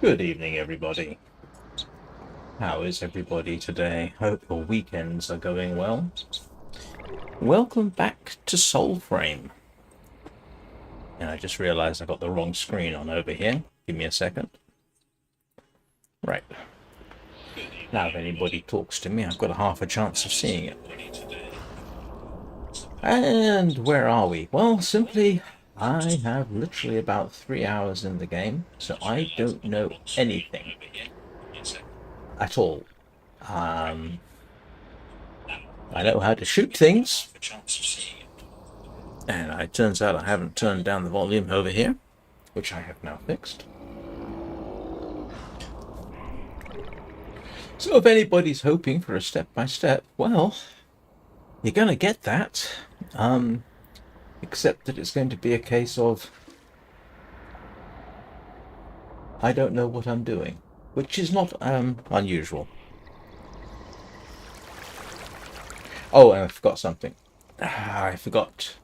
Good evening, everybody. How is everybody today? Hope your weekends are going well. Welcome back to Soulframe. And I just realized I got the wrong screen on over here. Give me a second. Right. Now, if anybody talks to me, I've got a half a chance of seeing it. And where are we? Well, simply, I have literally about 3 hours in the game, so I don't know anything at all. I know how to shoot things, and it turns out I haven't turned down the volume over here, which I have now fixed. So if anybody's hoping for a step-by-step, well, you're going to get that, except that it's going to be a case of I don't know what I'm doing, which is not unusual. Oh, and I forgot something. I forgot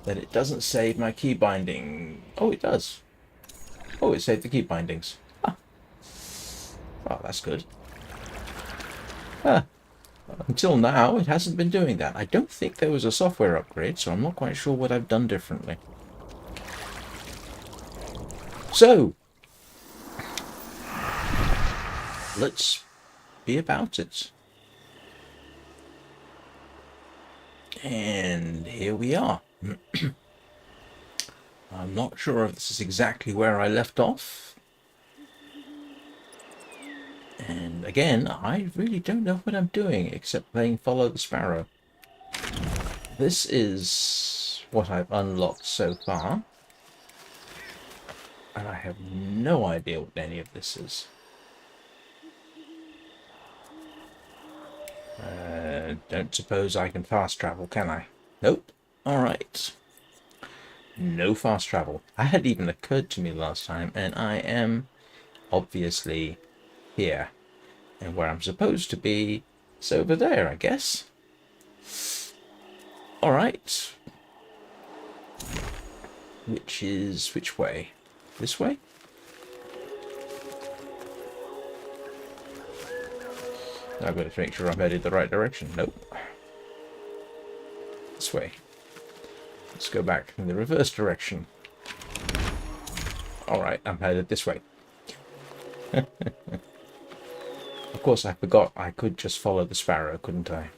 that it doesn't save my key binding. Oh, it does. Oh, it saved the key bindings. Ah. Oh, that's good. Until now, it hasn't been doing that. I don't think there was a software upgrade, so I'm not quite sure what I've done differently. So, let's be about it. And here we are. I'm not sure if this is exactly where I left off. And again, I really don't know what I'm doing except playing Follow the Sparrow. This is what I've unlocked so far. And I have no idea what any of this is. Don't suppose I can fast travel, can I? Nope. Alright. No fast travel. That had even occurred to me last time, and I am obviously here. And where I'm supposed to be is over there, I guess. Alright. Which way? This way? I've got to make sure I'm headed the right direction. Nope. This way. Let's go back in the reverse direction. Alright, I'm headed this way. Of course, I forgot I could just follow the sparrow, couldn't I?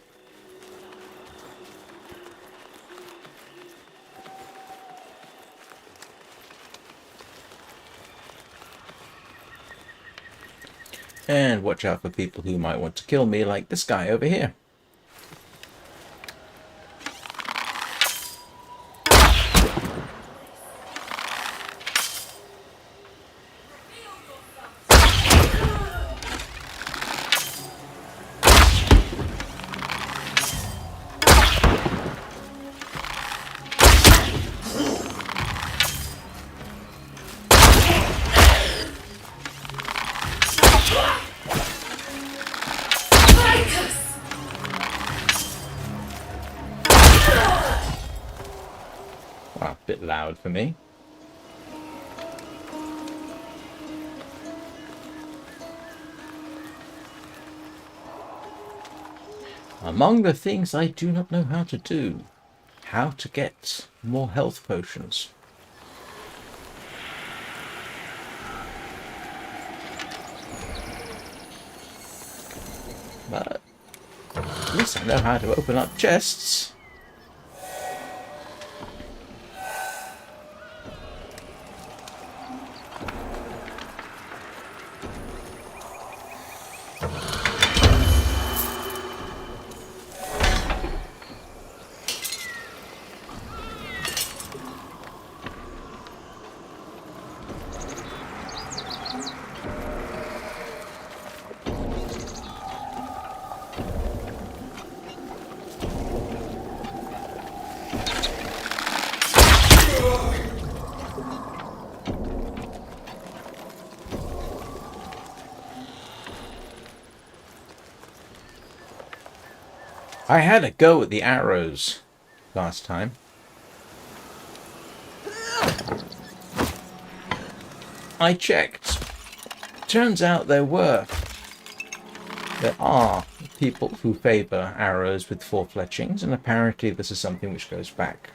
And watch out for people who might want to kill me, like this guy over here. a bit loud for me. Among the things I do not know how to do, how to get more health potions. But at least I know how to open up chests. I had a go at the arrows last time. I checked. Turns out there are people who favour arrows with 4 fletchings, and apparently this is something which goes back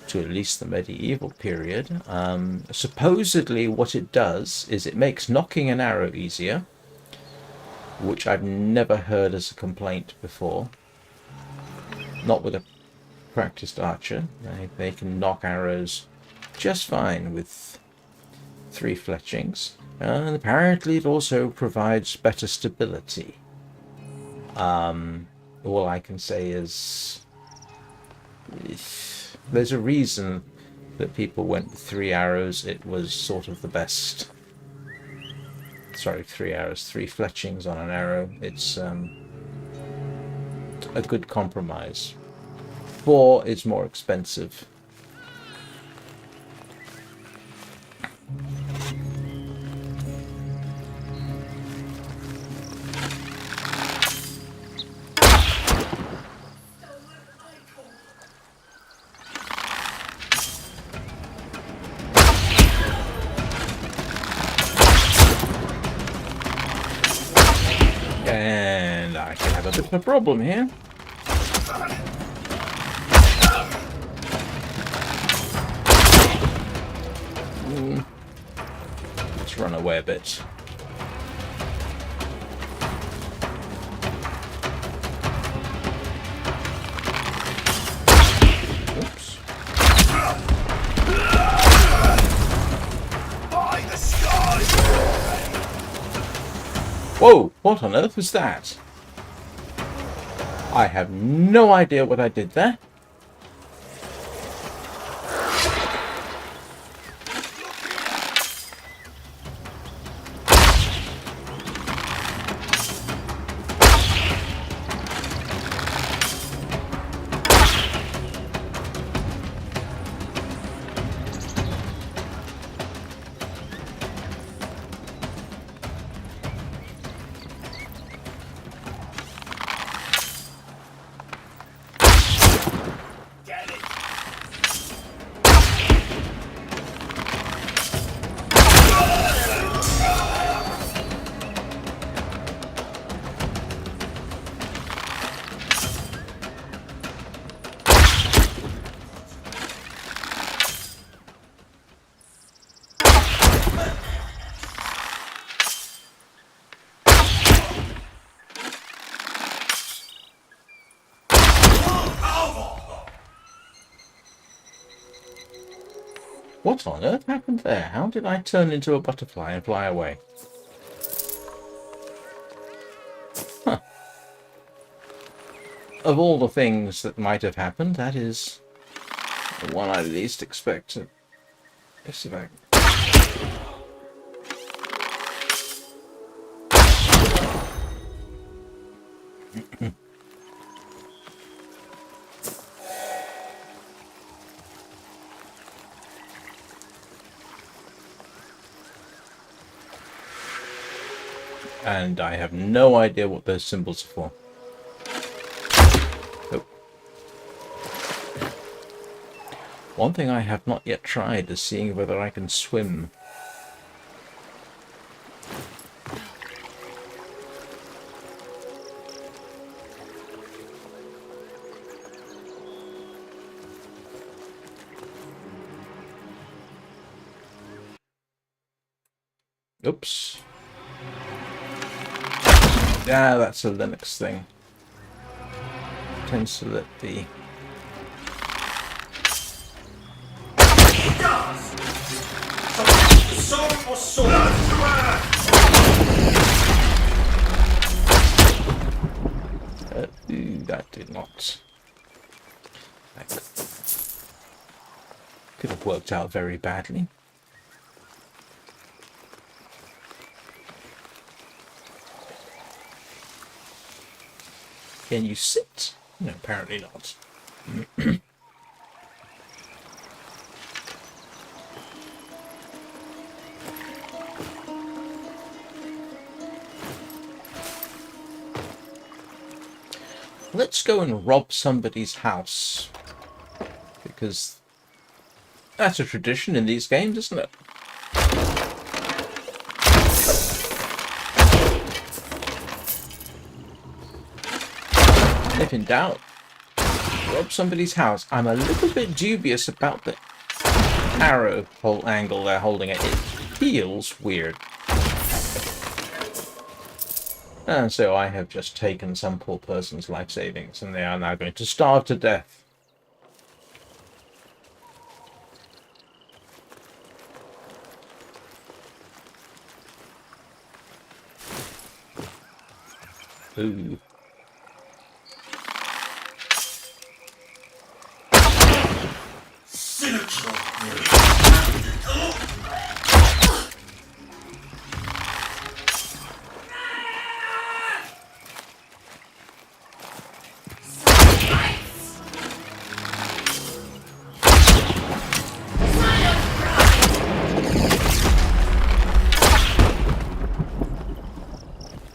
to at least the medieval period. Supposedly what it does is it makes knocking an arrow easier, which I've never heard as a complaint before. Not with a practiced archer. They can knock arrows just fine with 3 fletchings. And apparently it also provides better stability. All I can say is there's a reason that people went with 3 arrows. It was sort of the best. Sorry, 3 arrows, 3 fletchings on an arrow. It's a good compromise. 4 is more expensive. And I can have a bit of a problem here. Let's run away a bit. Oops. Whoa, what on earth was that? I have no idea what I did there. What on earth happened there? How did I turn into a butterfly and fly away? Huh. Of all the things that might have happened, that is the one I least expected. Let's see if I can... And I have no idea what those symbols are for. Oh. One thing I have not yet tried is seeing whether I can swim. Oops. Yeah, that's a Linux thing. Tends to let the... Ooh, that did not... That could have worked out very badly. Can you sit? No, apparently not. Let's go and rob somebody's house. Because that's a tradition in these games, isn't it? If in doubt, rob somebody's house. I'm a little bit dubious about the arrow pole angle they're holding it. It feels weird. And so I have just taken some poor person's life savings, and they are now going to starve to death. Ooh.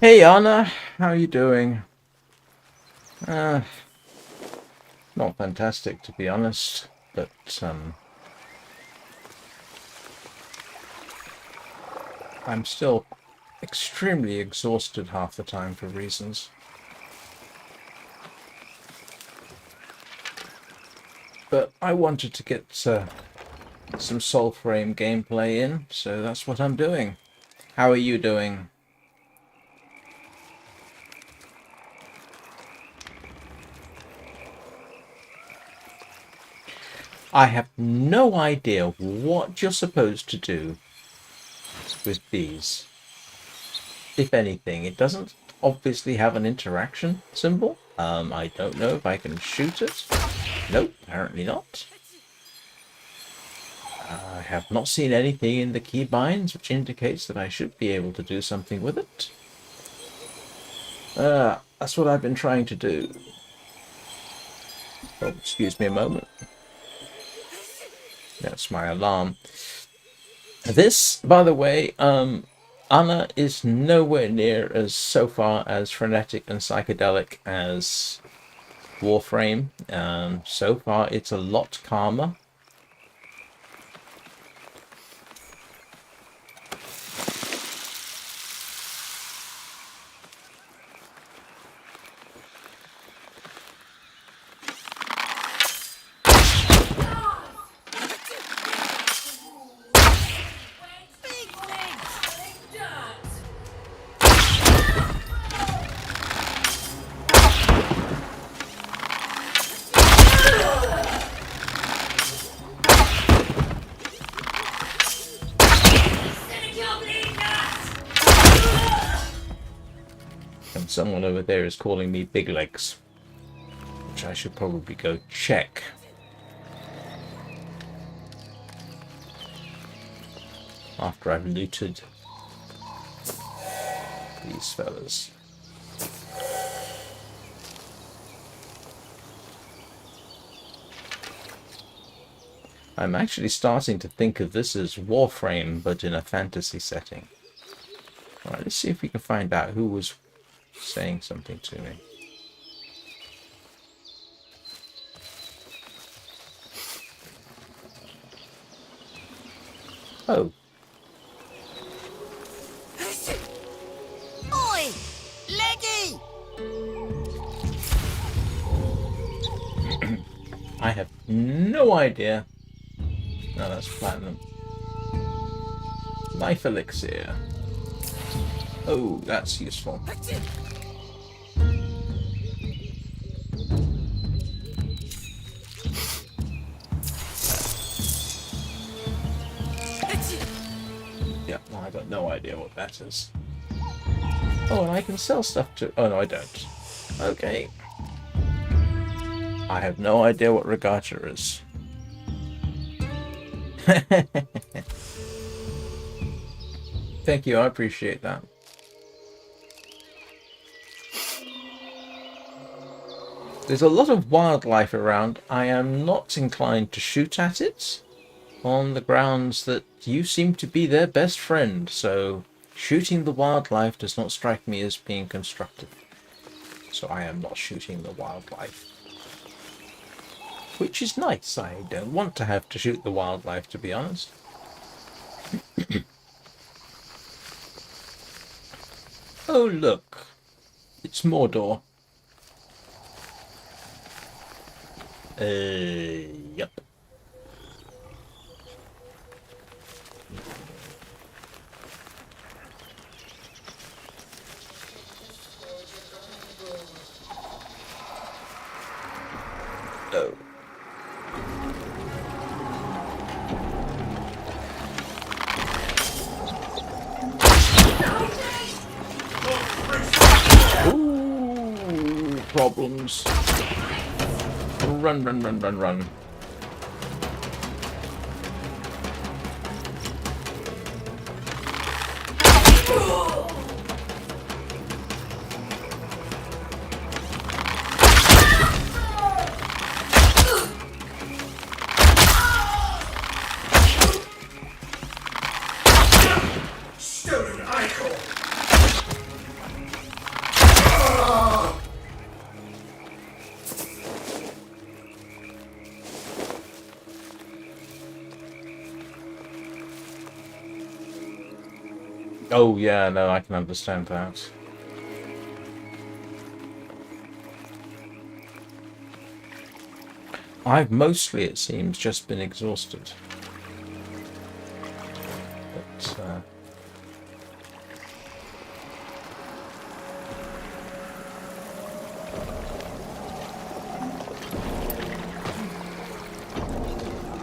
Hey Anna, how are you doing? Not fantastic, to be honest, but I'm still extremely exhausted half the time for reasons. But I wanted to get some Soulframe gameplay in, so that's what I'm doing. How are you doing? I have no idea what you're supposed to do with these. If anything, it doesn't obviously have an interaction symbol. I don't know if I can shoot it. Nope, apparently not. I have not seen anything in the keybinds which indicates that I should be able to do something with it. That's what I've been trying to do. Oh, excuse me a moment. That's my alarm. This, by the way, Anna is nowhere near as, so far, as frenetic and psychedelic as Warframe. So far, it's a lot calmer. And someone over there is calling me Big Legs, which I should probably go check. After I've looted these fellas. I'm actually starting to think of this as Warframe, but in a fantasy setting. Alright, let's see if we can find out who was saying something to me. Oh, Oi! Leggy! I have no idea. No, that's platinum. Life elixir. Oh, that's useful. Yeah, well, I got no idea what that is. Oh, and I can sell stuff to... Oh, no, I don't. Okay. I have no idea what regatta is. Thank you, I appreciate that. There's a lot of wildlife around. I am not inclined to shoot at it, on the grounds that you seem to be their best friend, so shooting the wildlife does not strike me as being constructive. So I am not shooting the wildlife. Which is nice. I don't want to have to shoot the wildlife, to be honest. Oh, look. It's Mordor. Yep. Oh. Ooh, problems. Run, run, run, run, run. Stolen icon! Oh, yeah, no, I can understand that. I've mostly, it seems, just been exhausted. But,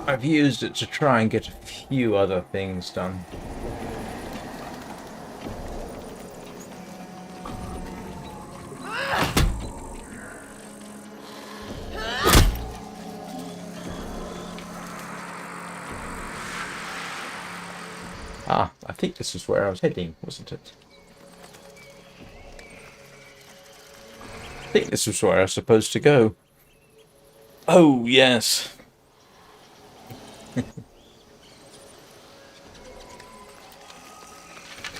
I've used it to try and get a few other things done. Ah, I think this is where I was heading, wasn't it? I think this was where I was supposed to go. Oh, yes.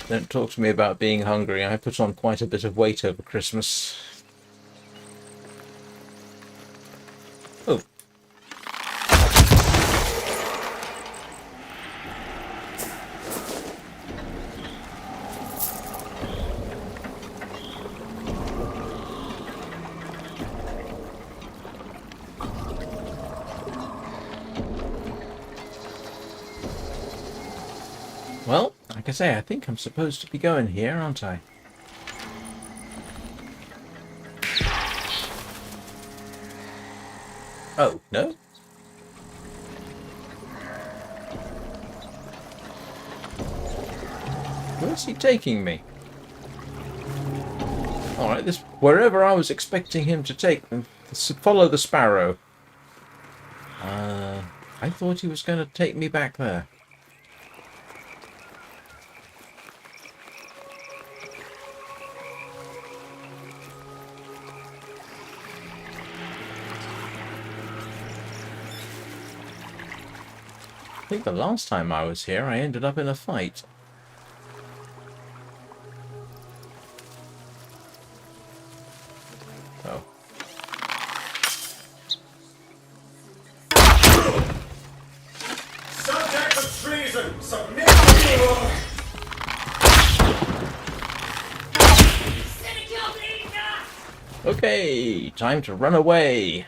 Don't talk to me about being hungry. I put on quite a bit of weight over Christmas. Oh. Well, like I say, I think I'm supposed to be going here, aren't I? Oh, no? Where's he taking me? Alright, this wherever I was expecting him to take me. Follow the sparrow. I thought he was going to take me back there. I think the last time I was here, I ended up in a fight. Oh. Subject of treason, submit! Okay, time to run away.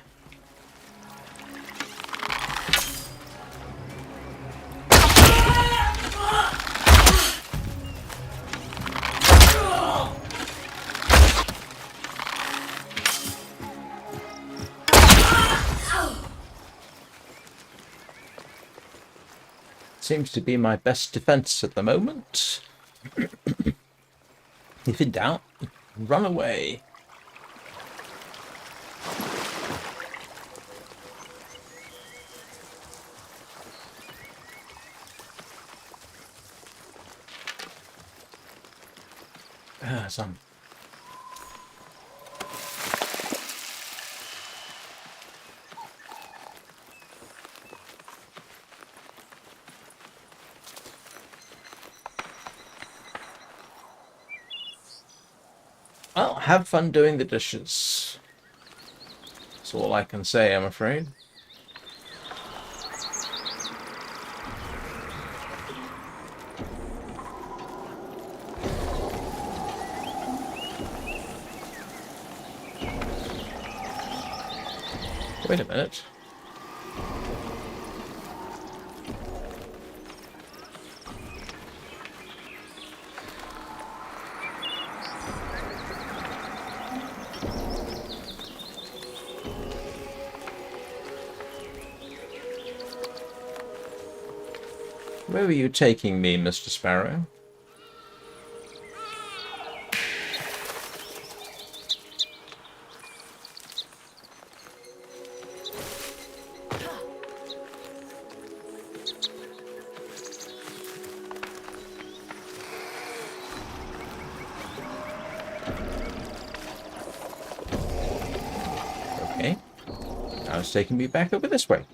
Seems to be my best defense at the moment. If in doubt, run away. Some. Well, have fun doing the dishes. That's all I can say, I'm afraid. Wait a minute. Where were you taking me, Mr. Sparrow? Okay. Now it's taking me back over this way.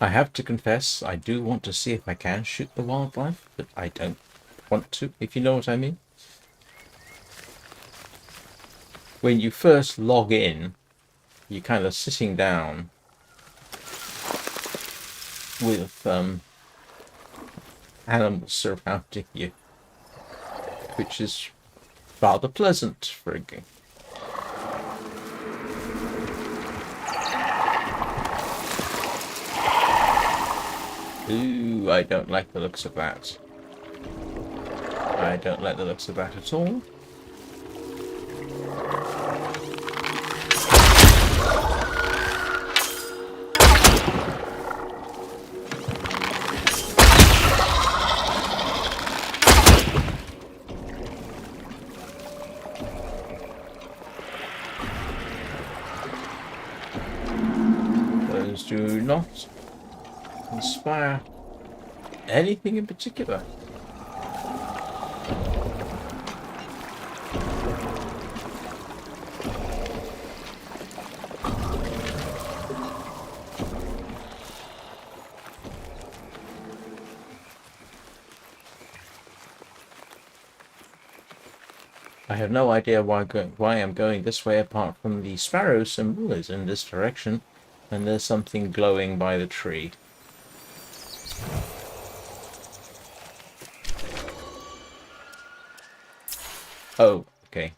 I have to confess, I do want to see if I can shoot the wildlife, but I don't want to, if you know what I mean. When you first log in, you're kind of sitting down with animals surrounding you, which is rather pleasant for a game. Ooh, I don't like the looks of that. I don't like the looks of that at all. Those do not inspire anything in particular. I have no idea why I'm going this way apart from the sparrow symbol is in this direction and there's something glowing by the tree. Oh, okay.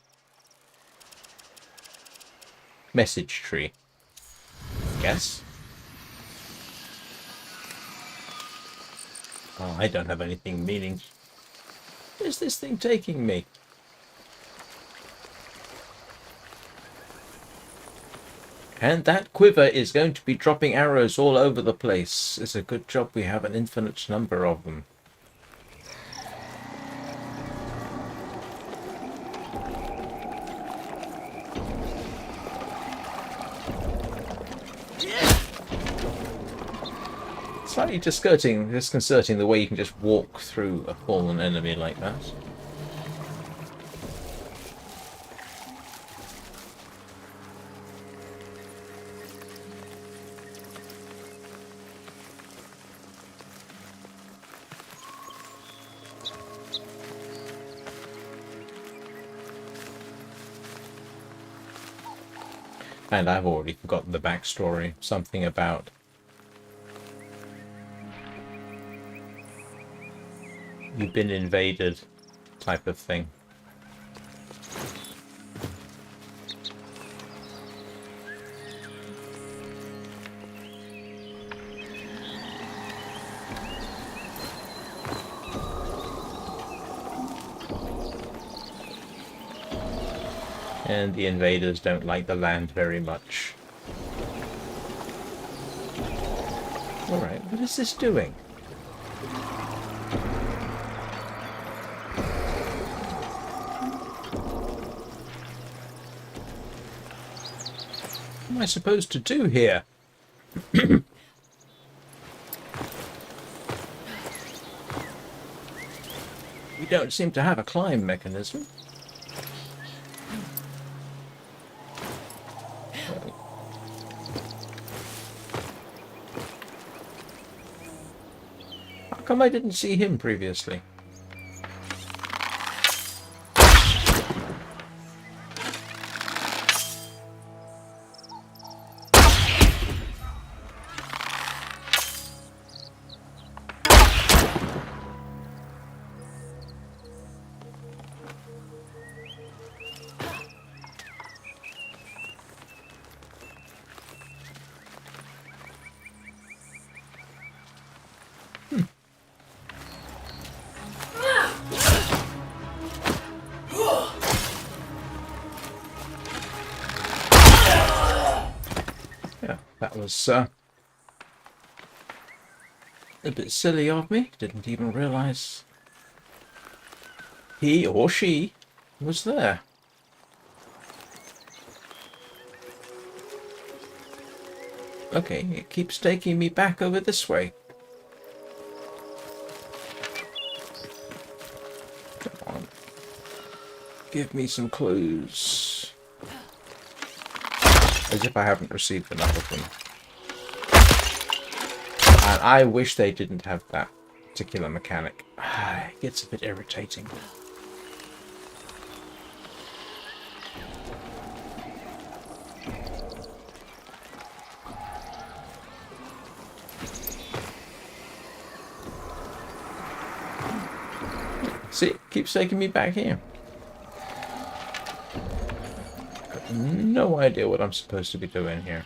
Message tree. Guess. Oh, I don't have anything meaning. Where's this thing taking me? And that quiver is going to be dropping arrows all over the place. It's a good job we have an infinite number of them. Slightly disconcerting the way you can just walk through a fallen enemy like that. And I've already forgotten the backstory. Something about you've been invaded type of thing. And the invaders don't like the land very much. Alright, what is this doing? What am I supposed to do here? We don't seem to have a climb mechanism. How come I didn't see him previously? Yeah, that was a bit silly of me. Didn't even realise he or she was there. Okay, it keeps taking me back over this way. Come on. Give me some clues. As if I haven't received enough of them. And I wish they didn't have that particular mechanic. It gets a bit irritating. See, it keeps taking me back here. Got no idea what I'm supposed to be doing here.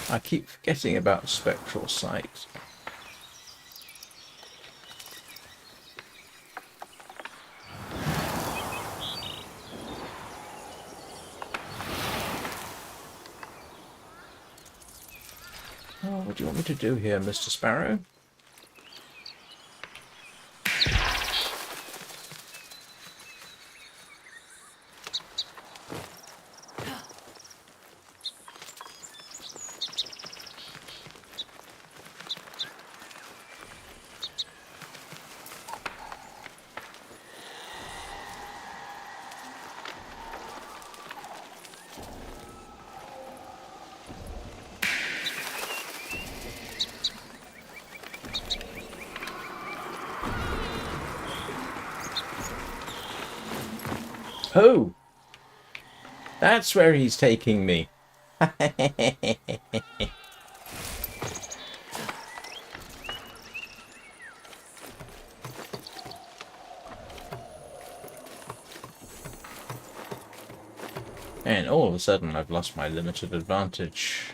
I keep forgetting about spectral sight. Oh, what do you want me to do here, Mr. Sparrow? Oh! That's where he's taking me. And all of a sudden I've lost my limited advantage.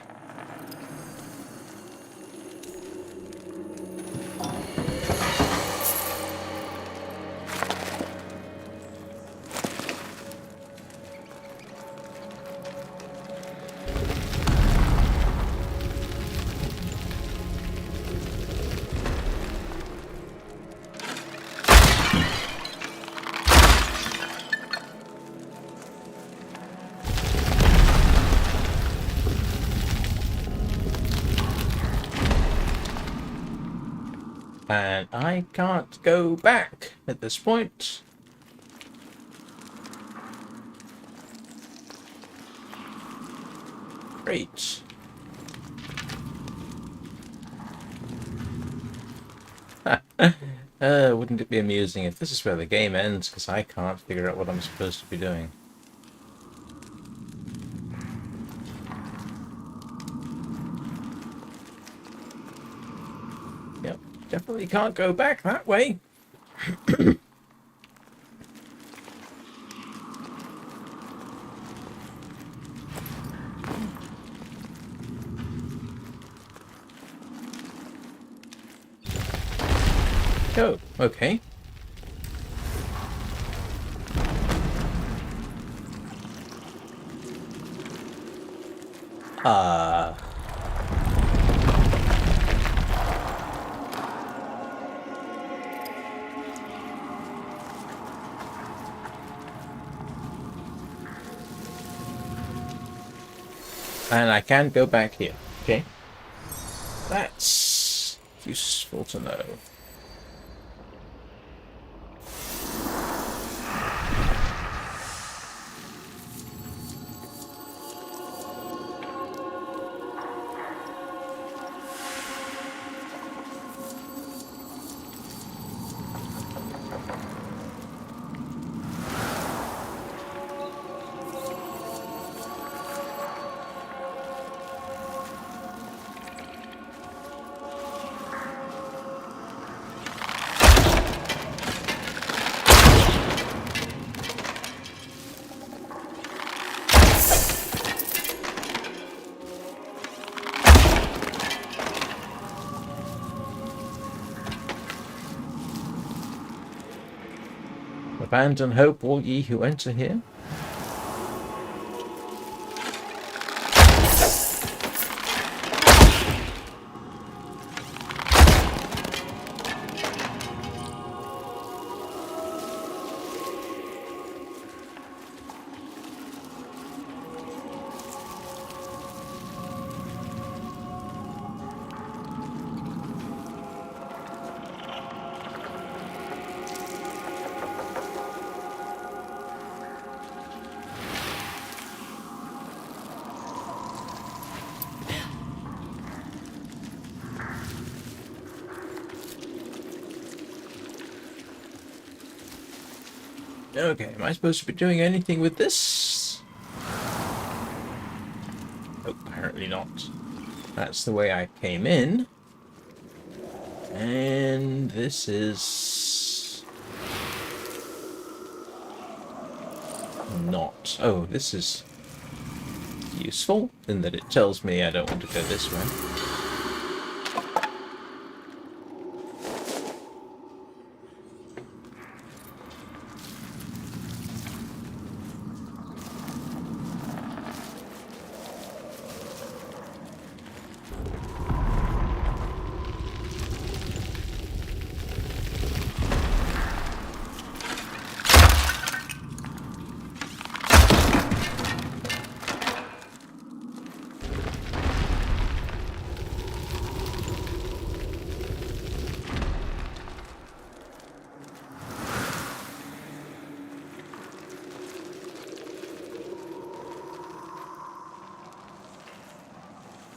And I can't go back at this point. Great. Wouldn't it be amusing if this is where the game ends, because I can't figure out what I'm supposed to be doing. Yep, definitely can't go back that way. Oh, okay. Uh... And I can go back here. Okay. That's useful to know. Abandon hope, all ye who enter here. Okay, am I supposed to be doing anything with this? Oh, apparently not. That's the way I came in. And this is... not. Oh, this is useful in that it tells me I don't want to go this way.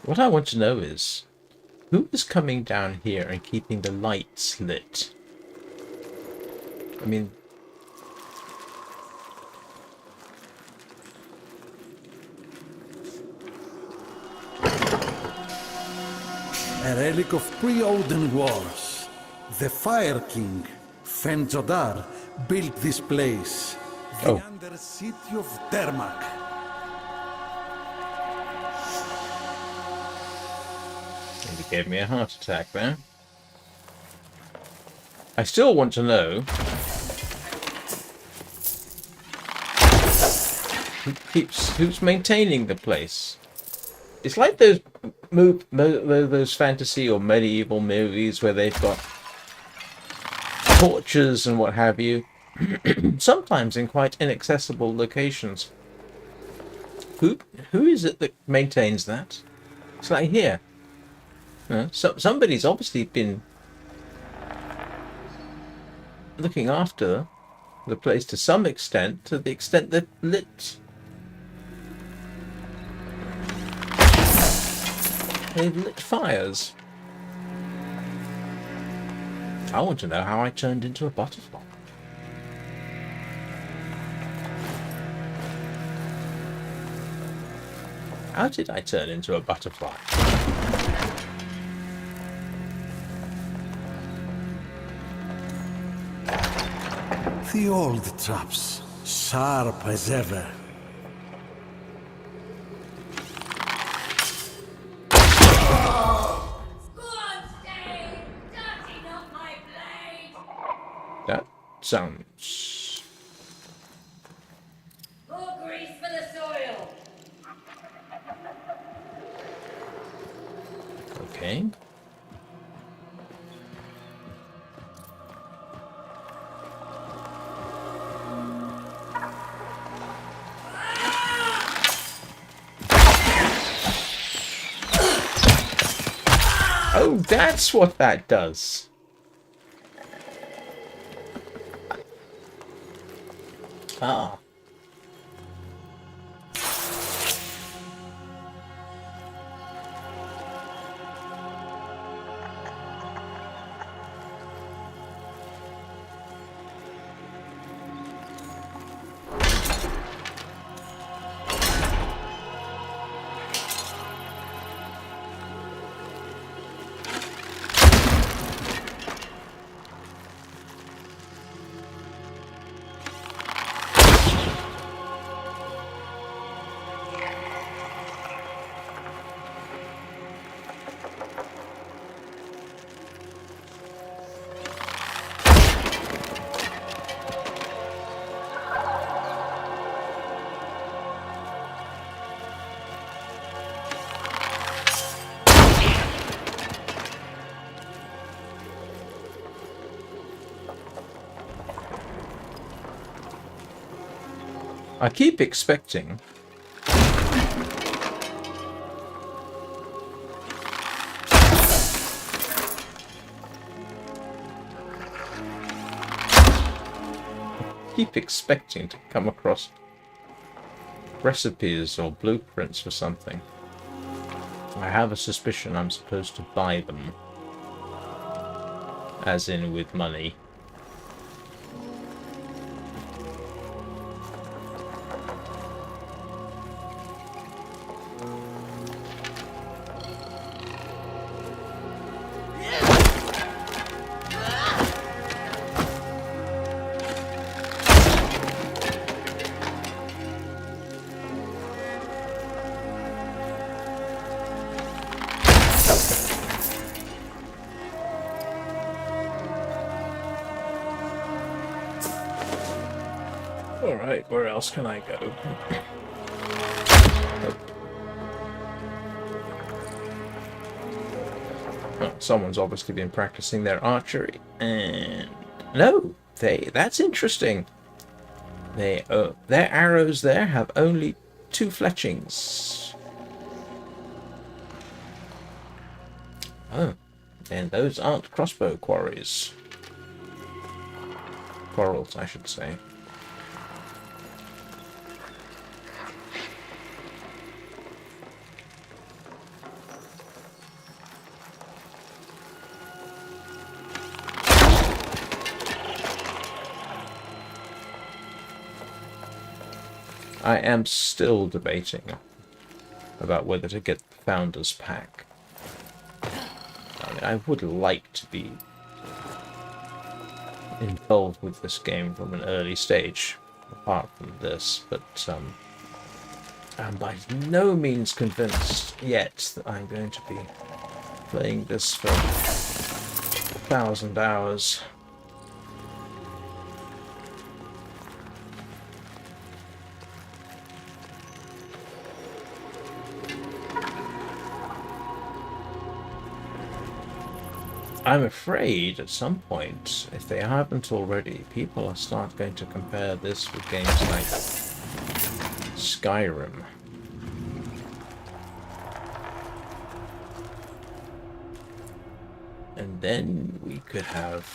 What I want to know is, who is coming down here and keeping the lights lit? I mean... A relic of pre-Odin wars. The Fire King, Fenjodar, built this place. The Oh. Undercity of Dermak. Maybe gave me a heart attack there. I still want to know who's maintaining the place. It's like those those fantasy or medieval movies where they've got torches and what have you, sometimes in quite inaccessible locations. Who is it that maintains that? It's like here. Somebody's obviously been looking after the place to some extent, to the extent that they've lit fires. I want to know how I turned into a butterfly. How did I turn into a butterfly? The old traps, sharp as ever. That sounds... More grease for the soil. okay. Oh, that's what that does. Ah. I keep expecting to come across recipes or blueprints for something. I have a suspicion I'm supposed to buy them, as in with money. Alright, where else can I go? Oh, someone's obviously been practicing their archery. And no, that's interesting. Their arrows there have only 2 fletchings. Oh, and those aren't crossbow quarries. Quarrels, I should say. I am still debating about whether to get the Founders Pack. I mean, I would like to be involved with this game from an early stage, apart from this, but I'm by no means convinced yet that I'm going to be playing this for 1,000 hours. I'm afraid at some point, if they haven't already, people will start going to compare this with games like Skyrim. And then we could have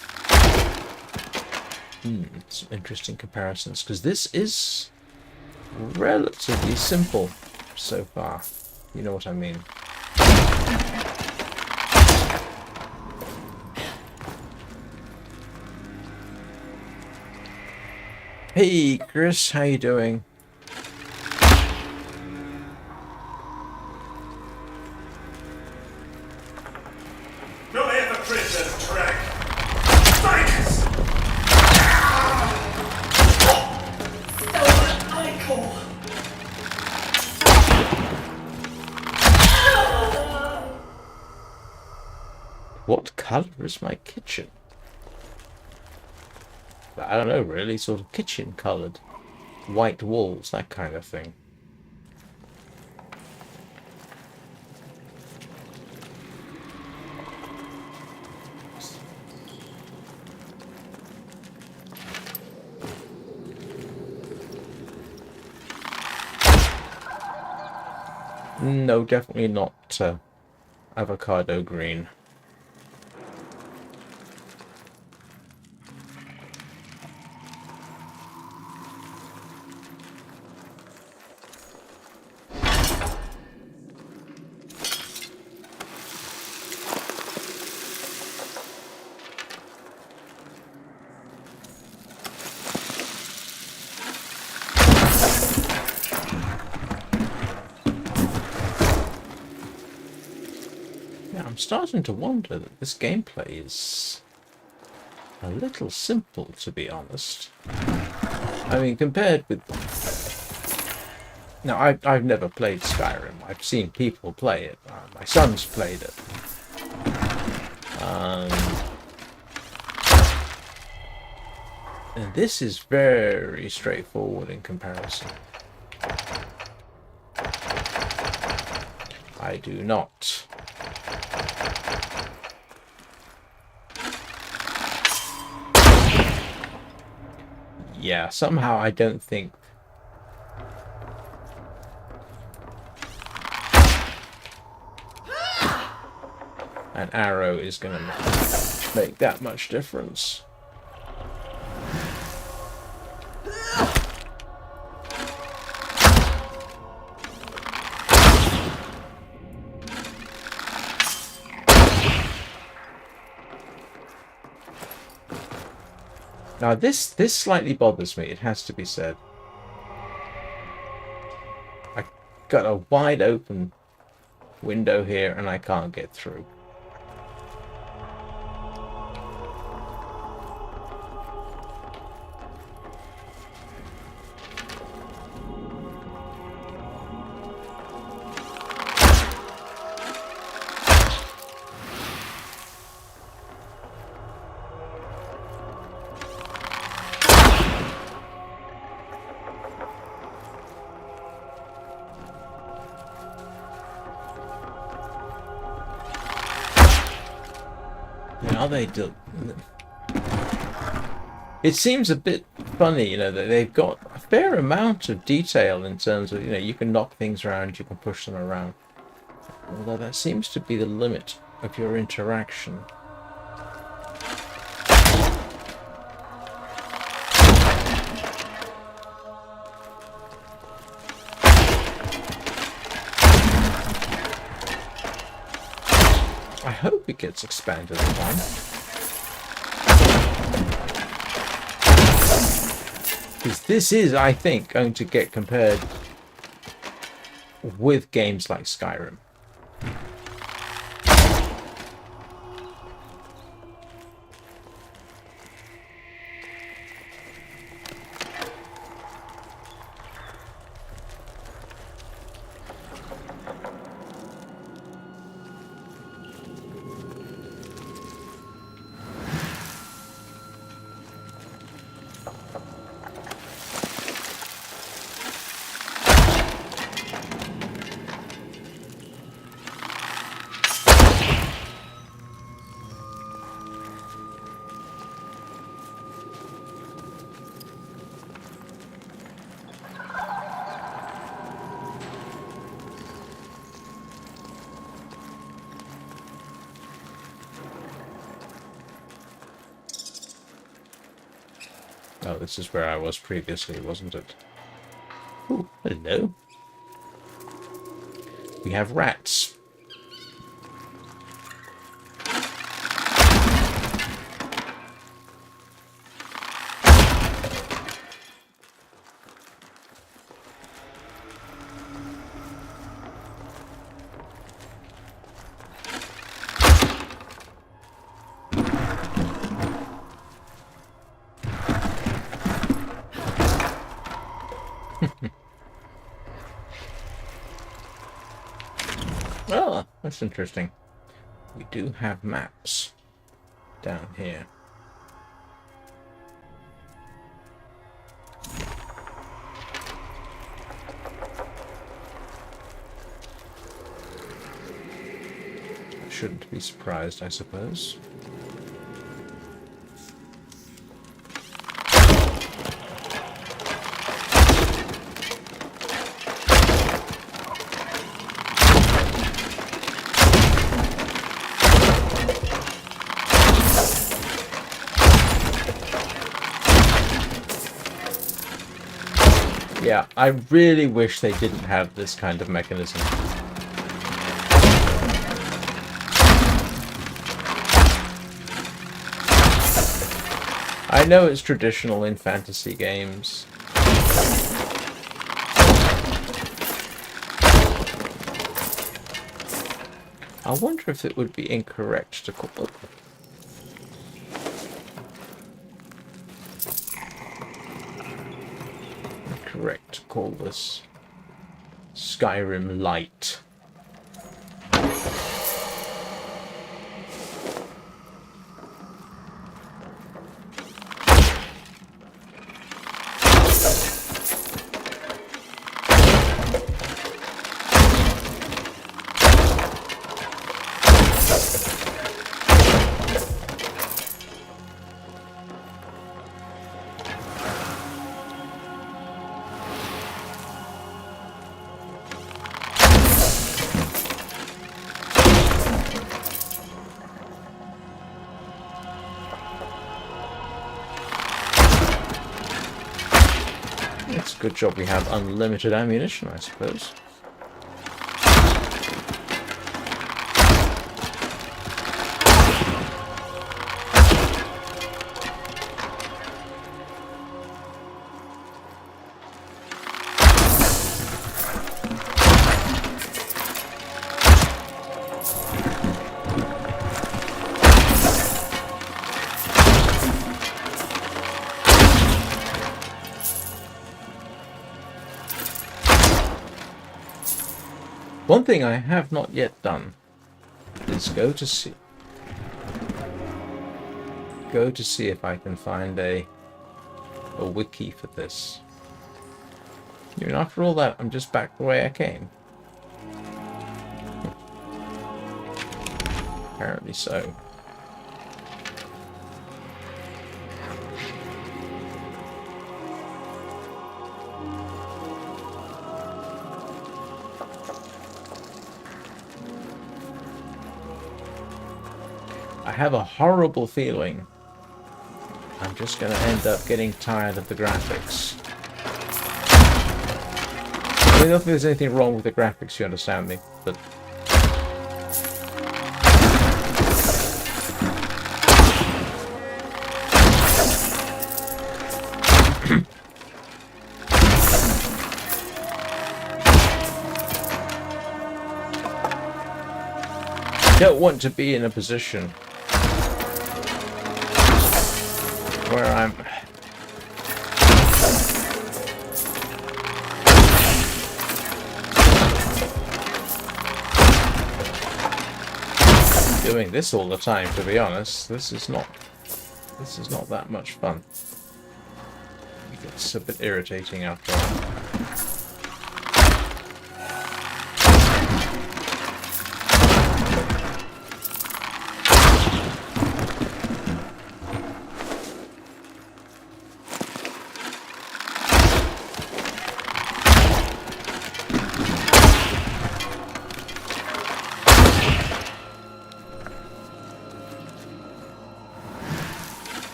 Some interesting comparisons, because this is relatively simple so far. You know what I mean? Hey, Chris, how you doing? No ever-present track. Thanks! Stolen icon. What colour is my kitchen? I don't know, really. Sort of kitchen coloured. White walls, that kind of thing. No, definitely not avocado green. I'm starting to wonder that this gameplay is a little simple, to be honest. I mean, compared with... Now, I've never played Skyrim. I've seen people play it. My son's played it. And this is very straightforward in comparison. I do not. Yeah, somehow I don't think an arrow is going to make that much difference. Now this slightly bothers me, it has to be said. I got a wide open window here and I can't get through. Now they do. It seems a bit funny, you know, that they've got a fair amount of detail in terms of, you know, you can knock things around, you can push them around. Although that seems to be the limit of your interaction. I hope it gets expanded upon. Because this is, I think, going to get compared with games like Skyrim. Oh, this is where I was previously, wasn't it? Oh, hello. We have rats. Oh, that's interesting. We do have maps down here. I shouldn't be surprised, I suppose. Yeah, I really wish they didn't have this kind of mechanism. I know it's traditional in fantasy games. I wonder if it would be incorrect to call it. Correct to call this Skyrim Light. It's a good job we have unlimited ammunition, I suppose. One thing I have not yet done is go to see if I can find a wiki for this. You know, after all that, I'm just back the way I came. Apparently so. I have a horrible feeling I'm just going to end up getting tired of the graphics. I don't know if there's anything wrong with the graphics, you understand me, but... I don't want to be in a position where I'm doing this all the time, to be honest. This is not that much fun. It's a bit irritating after all.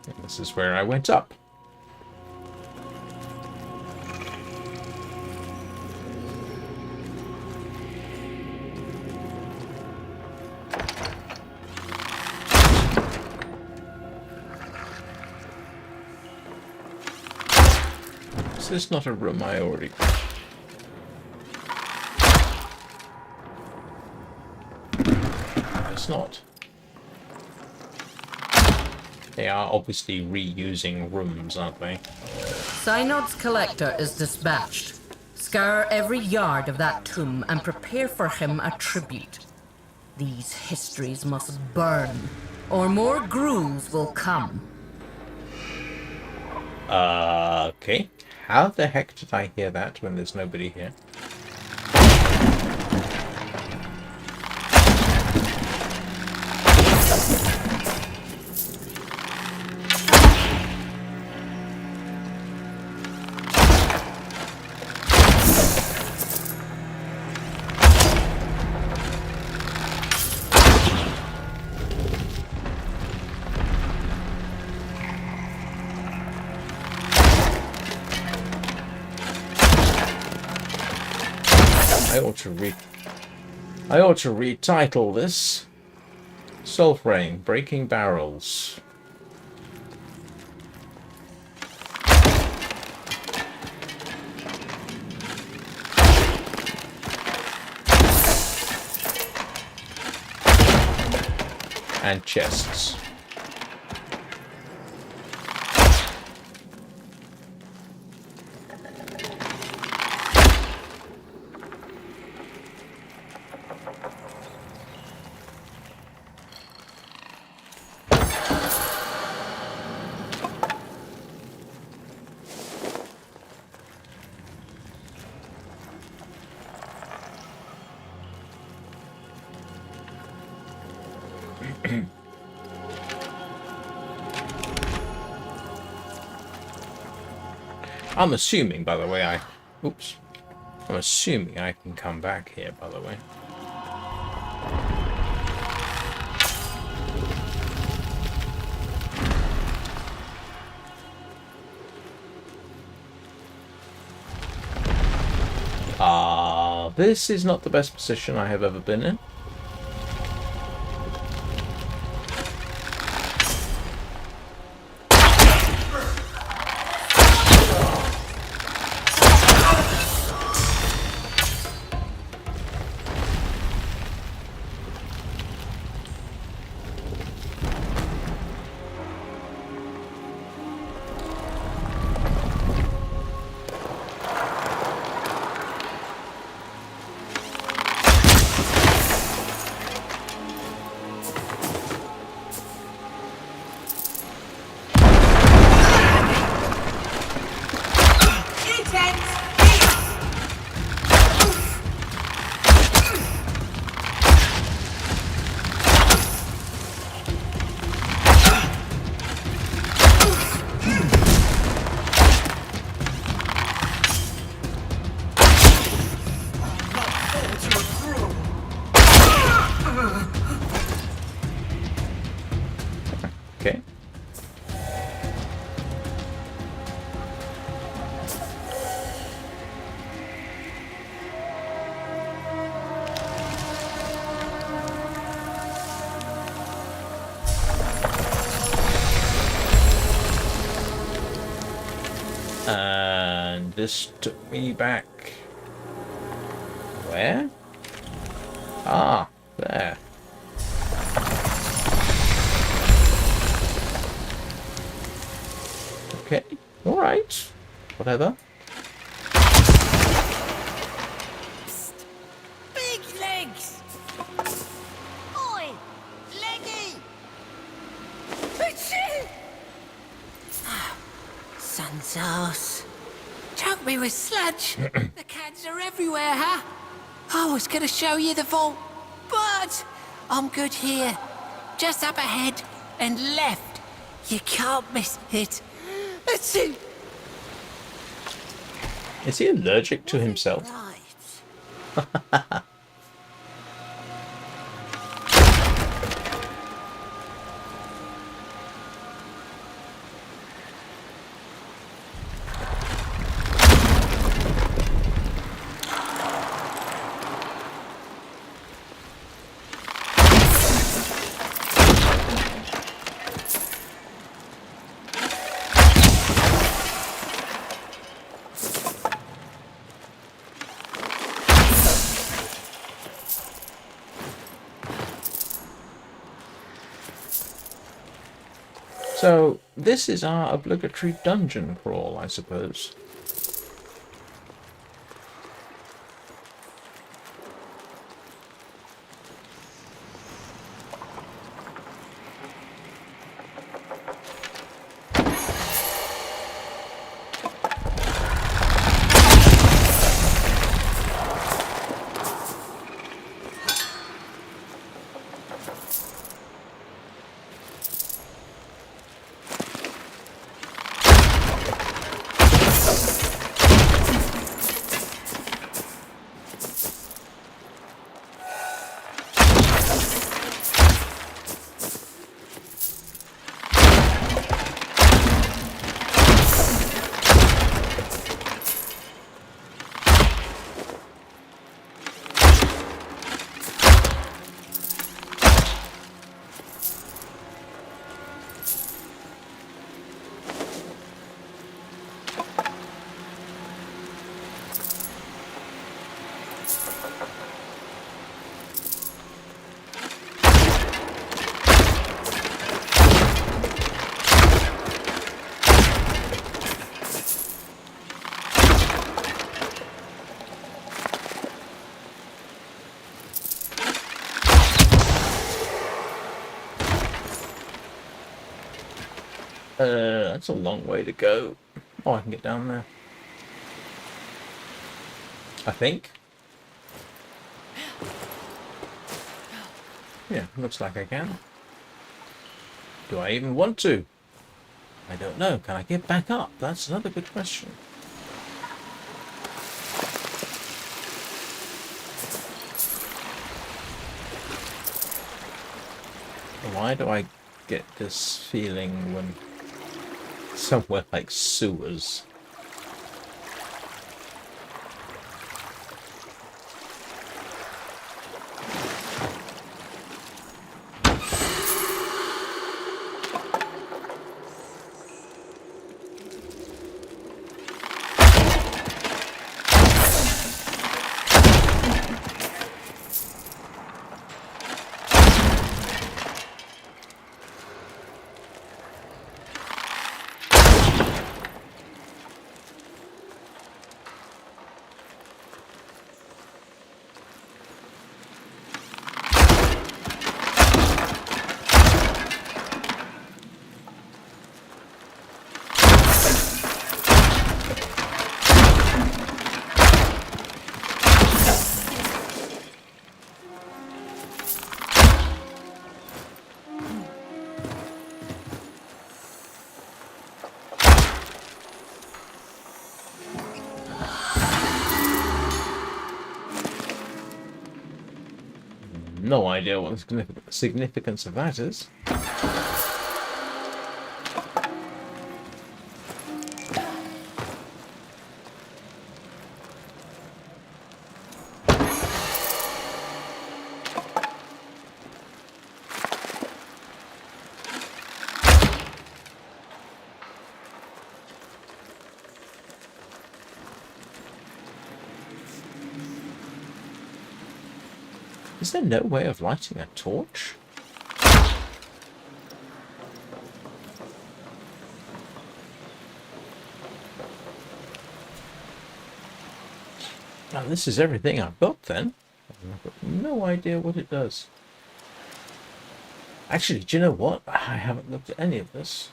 And this is where I went up. Is this not a room I already... It's not. They are obviously reusing rooms, aren't they? Synod's collector is dispatched. Scour every yard of that tomb and prepare for him a tribute. These histories must burn, or more grooms will come. Okay. How the heck did I hear that when there's nobody here? I ought to retitle this Soulframe, Breaking Barrels. And chests. I'm assuming, by the way, oops. I'm assuming I can come back here, by the way. This is not the best position I have ever been in. Okay. And this took me back. Where? Ah, there. Okay, alright. Whatever. Big legs! Oi! Leggy! Achoo! Sun's ass. Choke me with sludge. The cans are everywhere, huh? I was gonna show you the vault, but I'm good here. Just up ahead and left. You can't miss it. Achoo! Is he allergic to himself? Right. So, this is our obligatory dungeon crawl, I suppose. That's a long way to go. Oh, I can get down there. I think. Yeah, looks like I can. Do I even want to? I don't know. Can I get back up? That's another good question. Why do I get this feeling when somewhere like sewers? No idea what the significance of that is. Is there no way of lighting a torch? Now this is everything I've got then. I've got no idea what it does. Actually, do you know what? I haven't looked at any of this.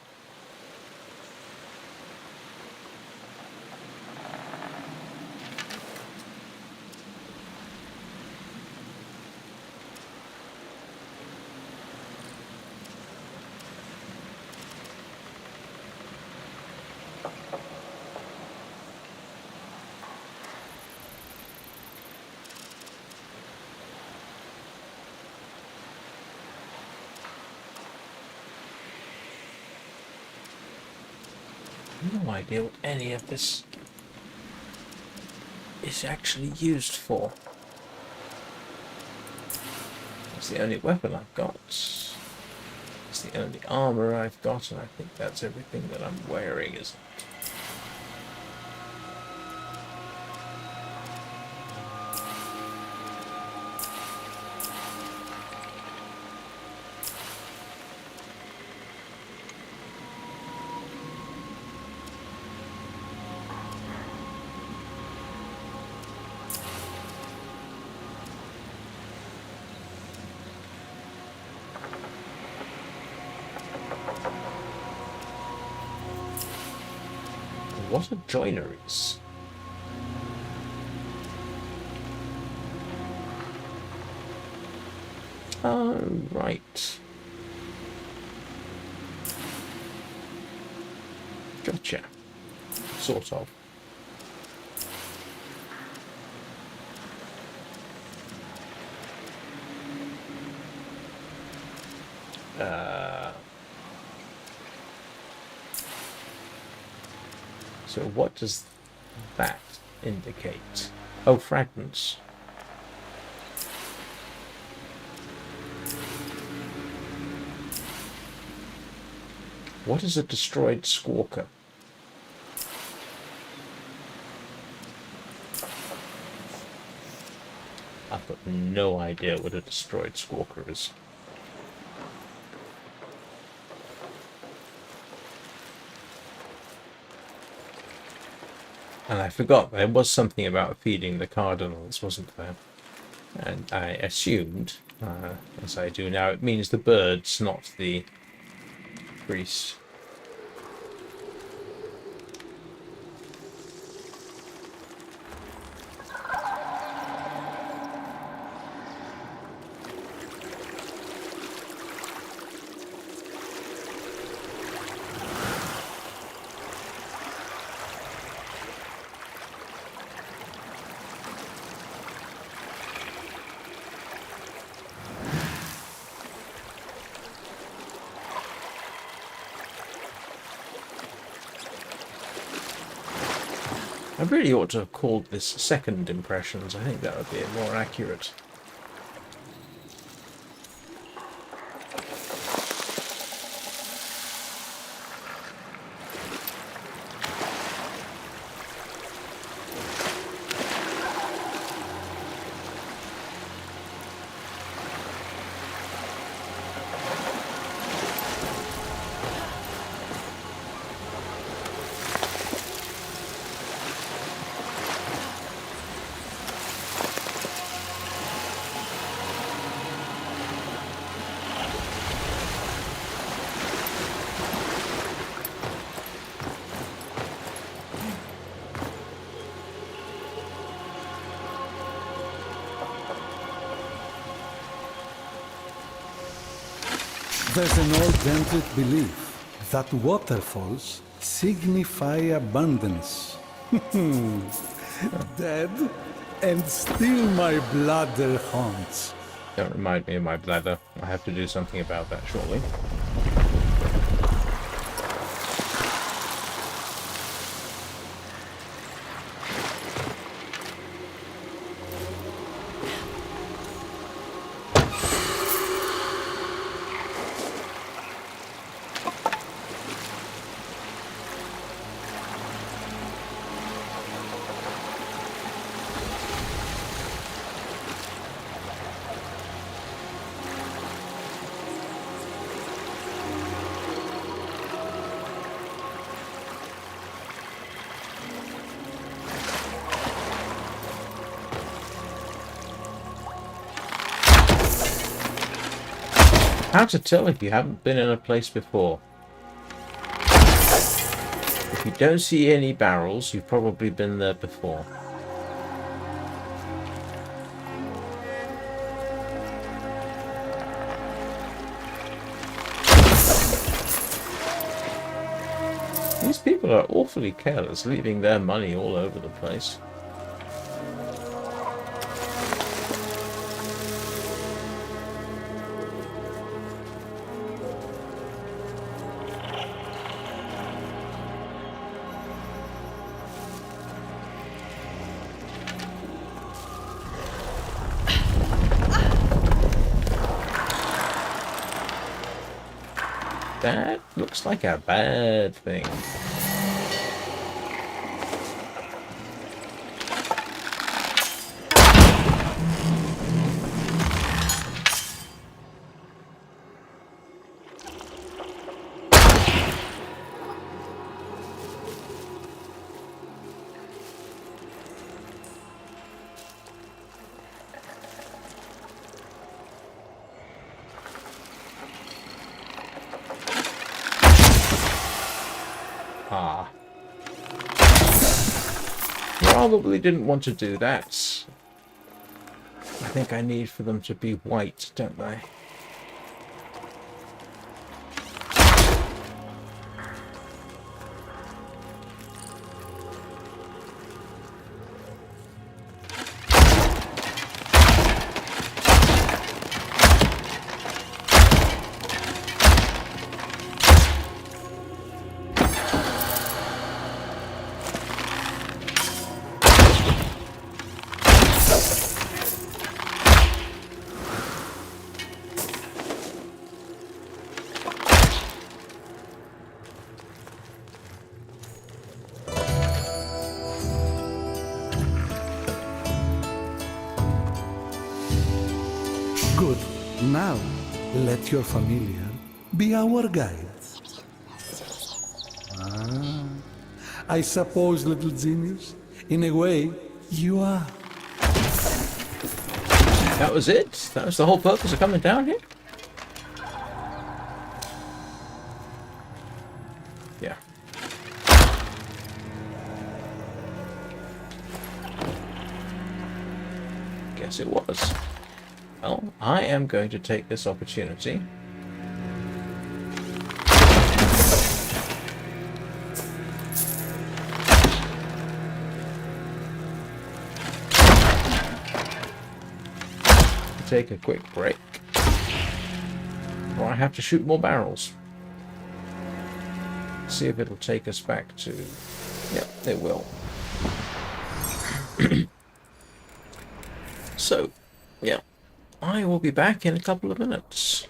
No idea what any of this is actually used for. It's the only weapon I've got. It's the only armor I've got, and I think that's everything that I'm wearing, isn't it? What are joineries? Oh, right. Gotcha. Sort of. So what does that indicate? Oh, fragments. What is a destroyed squawker? I've got no idea what a destroyed squawker is. And I forgot, there was something about feeding the cardinals, wasn't there? And I assumed, as I do now, it means the birds, not the priest. I really ought to have called this second impressions. I think that would be more accurate. There's an old ancient belief that waterfalls signify abundance. Dead, and still my bladder haunts. Don't remind me of my bladder. I have to do something about that shortly. How to tell if you haven't been in a place before? If you don't see any barrels, you've probably been there before. These people are awfully careless, leaving their money all over the place. That looks like a bad thing. Ah. probably didn't want to do that. I think I need for them to be white, don't they? Good. Now, let your familiar be our guide. I suppose, little genius, in a way, you are. That was it? That was the whole purpose of coming down here? Yeah. Guess it was. Well, I am going to take this opportunity to take a quick break, or I have to shoot more barrels. See if it'll take us back to... Yep, it will. So, yeah, I will be back in a couple of minutes.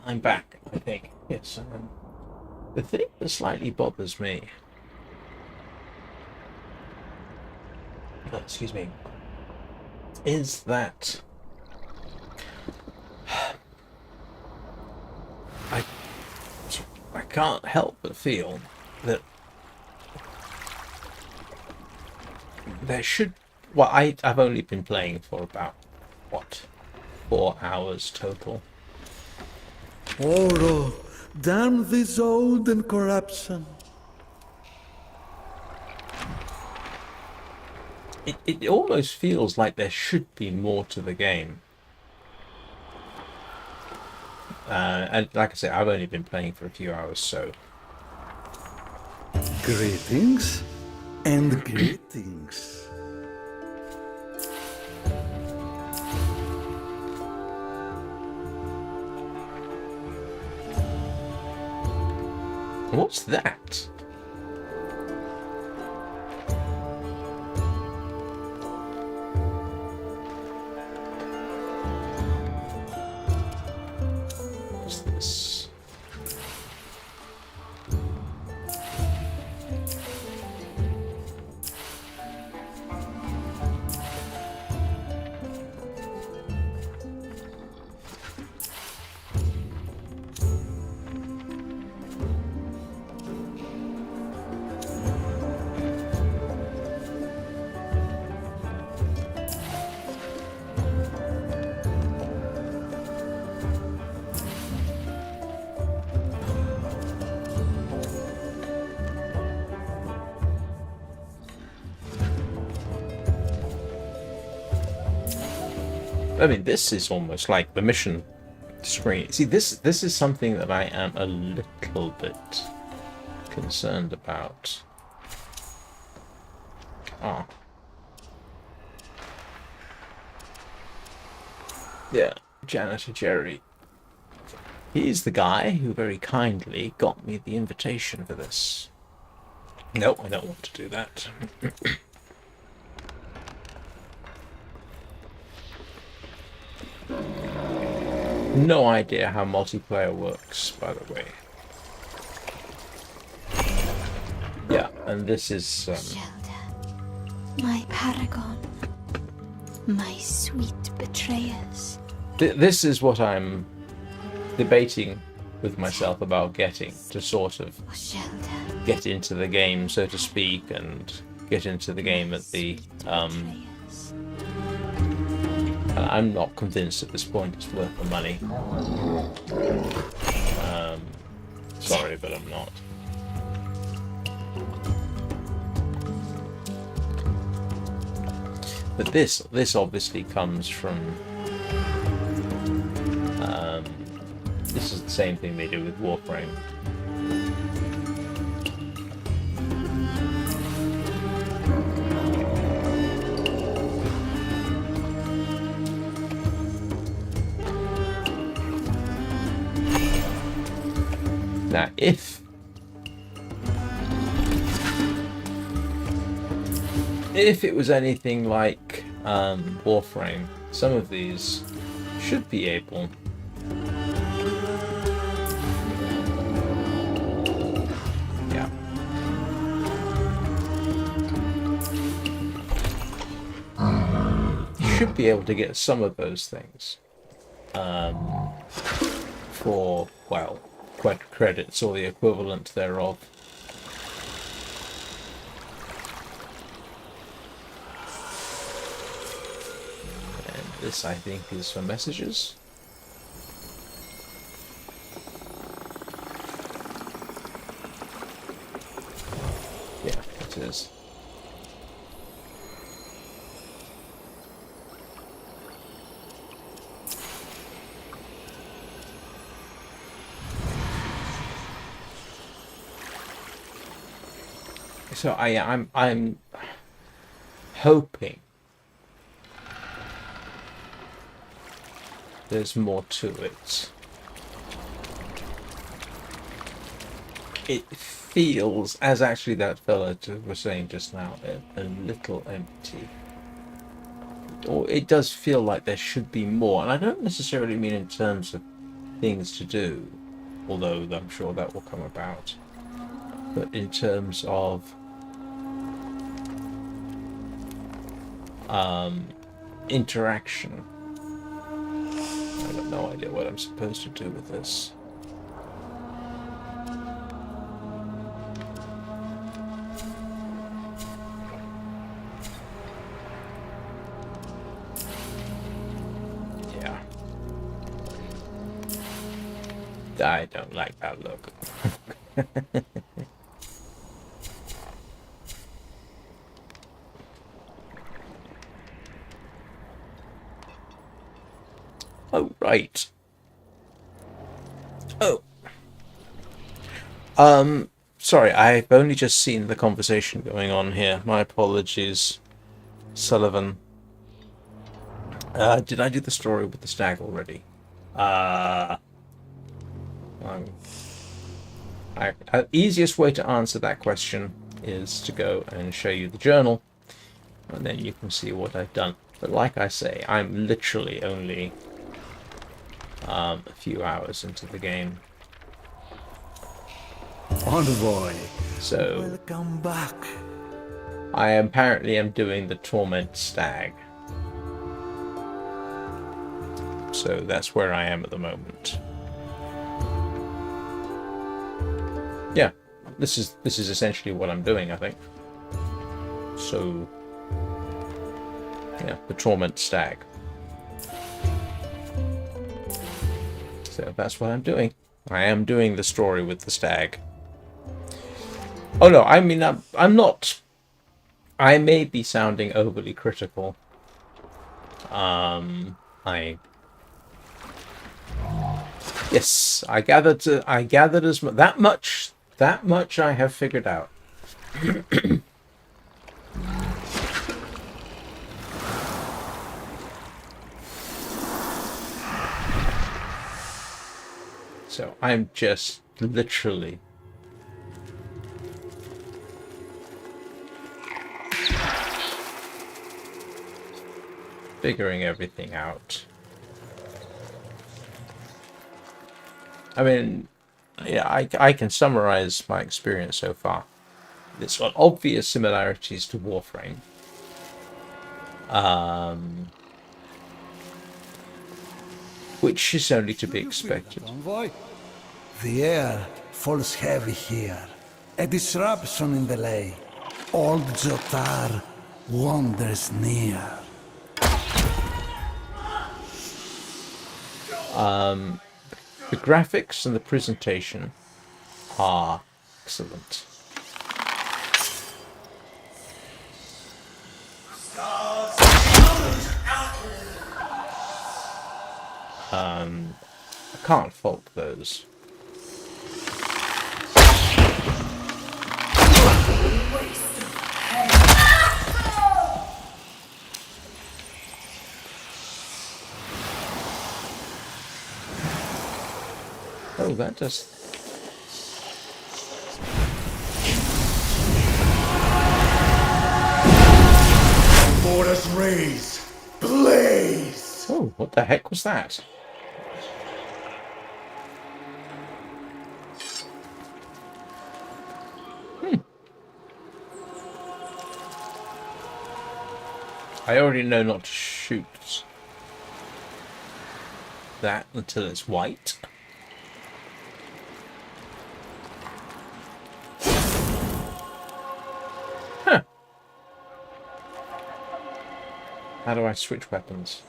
I'm back, I think. Yes. The thing that slightly bothers me... excuse me. Is that... can't help but feel that there should... Well, I've only been playing for about, what, 4 hours total. Oro, damn this old and corruption. It almost feels like there should be more to the game. And like I say, I've only been playing for a few hours, so... Greetings and greetings. What's that? What's this? I mean, this is almost like the mission screen. See, this is something that I am a little bit concerned about. Ah. Yeah, Janitor Jerry. He's the guy who very kindly got me the invitation for this. No, I don't want to do that. No idea how multiplayer works, by the way. Yeah, and this is... Shelda, my paragon, my sweet betrayers. This is what I'm debating with myself about getting, to sort of Shelda, get into the game, so to speak, and get into the game at the... betrayers. I'm not convinced at this point it's worth the money. Sorry, but I'm not. But this obviously comes from... this is the same thing they do with Warframe. Now, if it was anything like Warframe, some of these should be able to get some of those things for, well, credits or the equivalent thereof. And this, I think, is for messages. Yeah, it is. So I'm hoping there's more to it. It feels, as actually that fella was saying just now, a little empty. Or it does feel like there should be more, and I don't necessarily mean in terms of things to do, although I'm sure that will come about, but in terms of interaction. I have no idea what I'm supposed to do with this. I don't like that look. Oh, right. Oh. Sorry, I've only just seen the conversation going on here. My apologies, Sullivan. Did I do the story with the stag already? Easiest way to answer that question is to go and show you the journal, and then you can see what I've done. But like I say, I'm literally only a few hours into the game. Envoy, So welcome back. I apparently am doing the Torment Stag. So that's where I am at the moment. Yeah, this is essentially what I'm doing, I think. So yeah, the Torment Stag. So that's what I'm doing. I am doing the story with the stag. Oh no, I mean, I'm not. I may be sounding overly critical. Yes, I gathered as that much I have figured out. So I'm just literally figuring everything out. I mean, yeah, I can summarize my experience so far. It's got obvious similarities to Warframe. Which is only to be expected. Envoy? The air falls heavy here. A disruption in the lay. Old Jotar wanders near. The graphics and the presentation are excellent. I can't fault those. Oh, that does. Borders raise, blaze. Oh, what the heck was that? I already know not to shoot that until it's white. Huh. How do I switch weapons?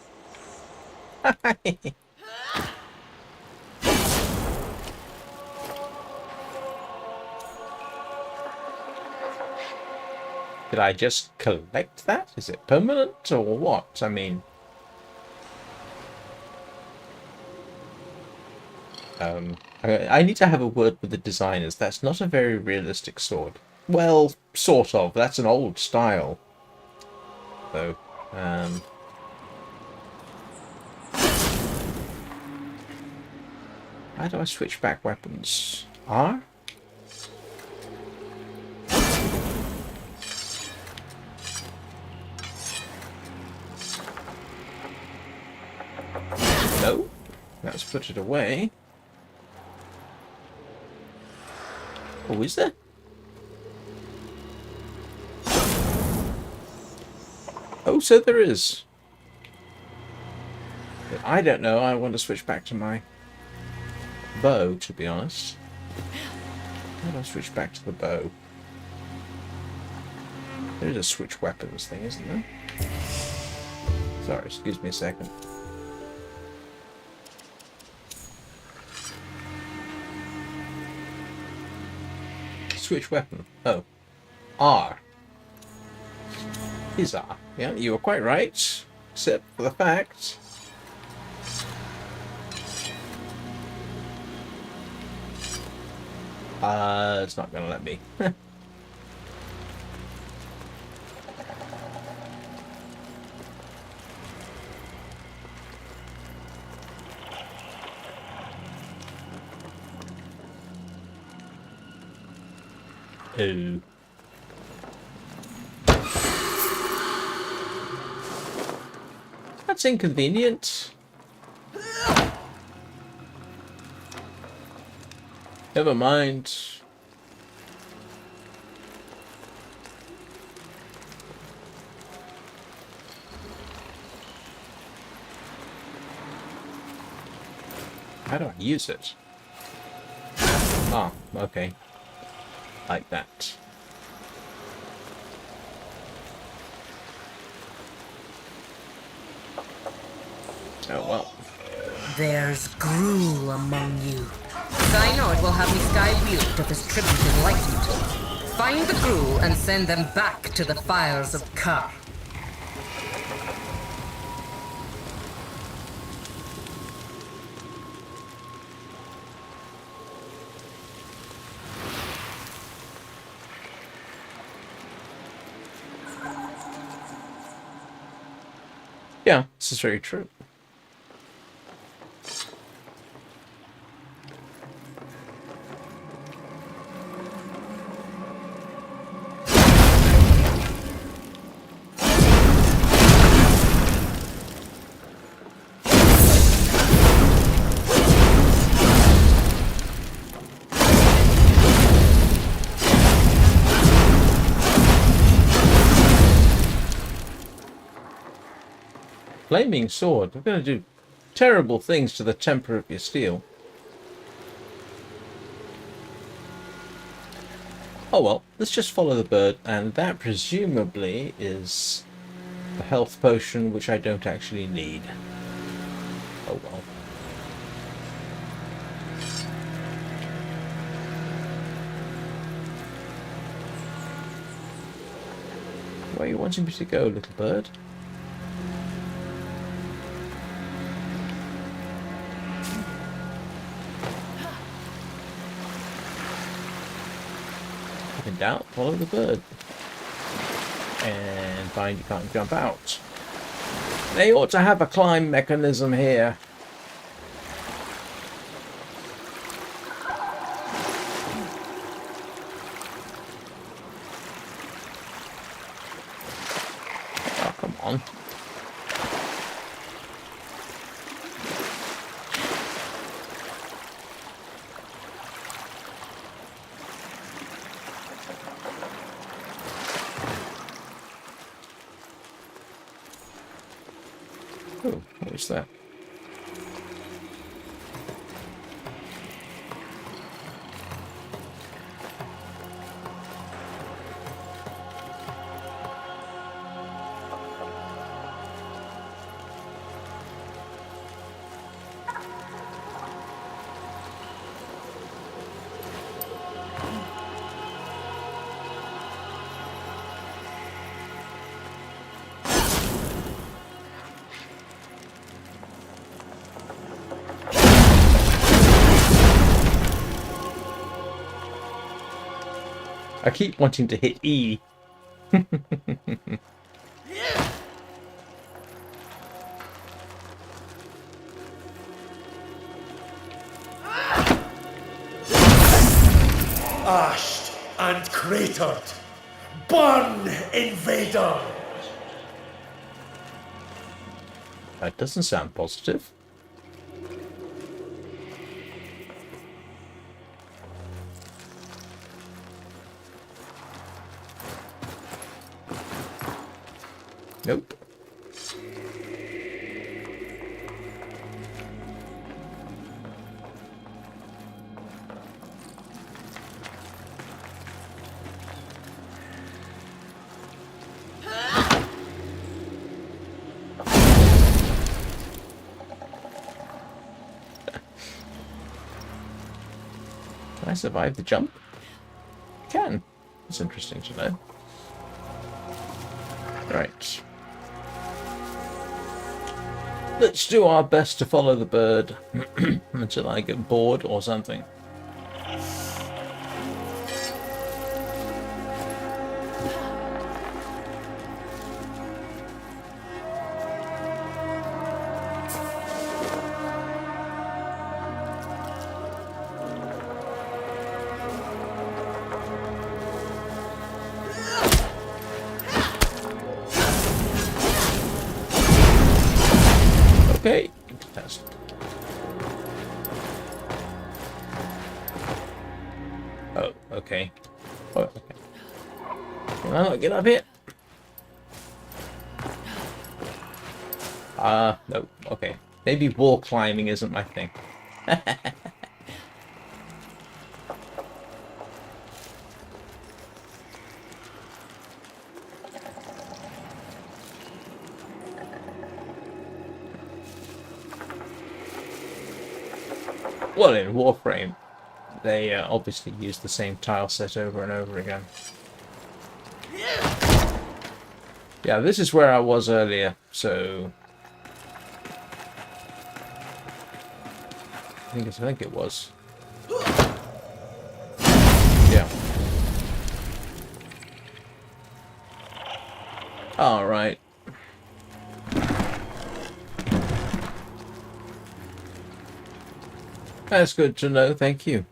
Did I just collect that? Is it permanent or what? I mean... I need to have a word with the designers. That's not a very realistic sword. Well, sort of. That's an old style. Though. How do I switch back weapons? R? No. Let's put it away. Oh, is there? Oh, so there is. But I don't know. I want to switch back to my bow, to be honest. How do I switch back to the bow? There's a switch weapons thing, isn't there? Sorry, excuse me a second. Switch weapon. Oh. R. Is R. Yeah, you were quite right. Except for the fact... it's not gonna let me. Oh. That's inconvenient. Never mind. How do I use it? Ah, okay. Like that. Oh well. There's gruel among you. Synod will have me sky-rebuked if his tribute is lightened. Find the gruel and send them back to the fires of Kar. Yeah, this is very true. Flaming sword. We're going to do terrible things to the temper of your steel. Oh well, let's just follow the bird, and that presumably is the health potion, which I don't actually need. Oh well. Where are you wanting me to go, little bird? In doubt, follow the bird. And find you can't jump out. They ought to have a climb mechanism here. Oh, come on. Oh, what is that? I keep wanting to hit E. Ashed and cratered. Burn, invader! That doesn't sound positive. Nope. Can I survive the jump? Can. It's interesting to know. Right. Let's do our best to follow the bird until I get bored or something. Okay. Test. Oh, okay. Oh, okay. Can I not get up here? No. Okay. Maybe wall climbing isn't my thing. Well, in Warframe, they obviously use the same tile set over and over again. Yeah, this is where I was earlier, so I think it was. Yeah. All right. That's good to know, thank you.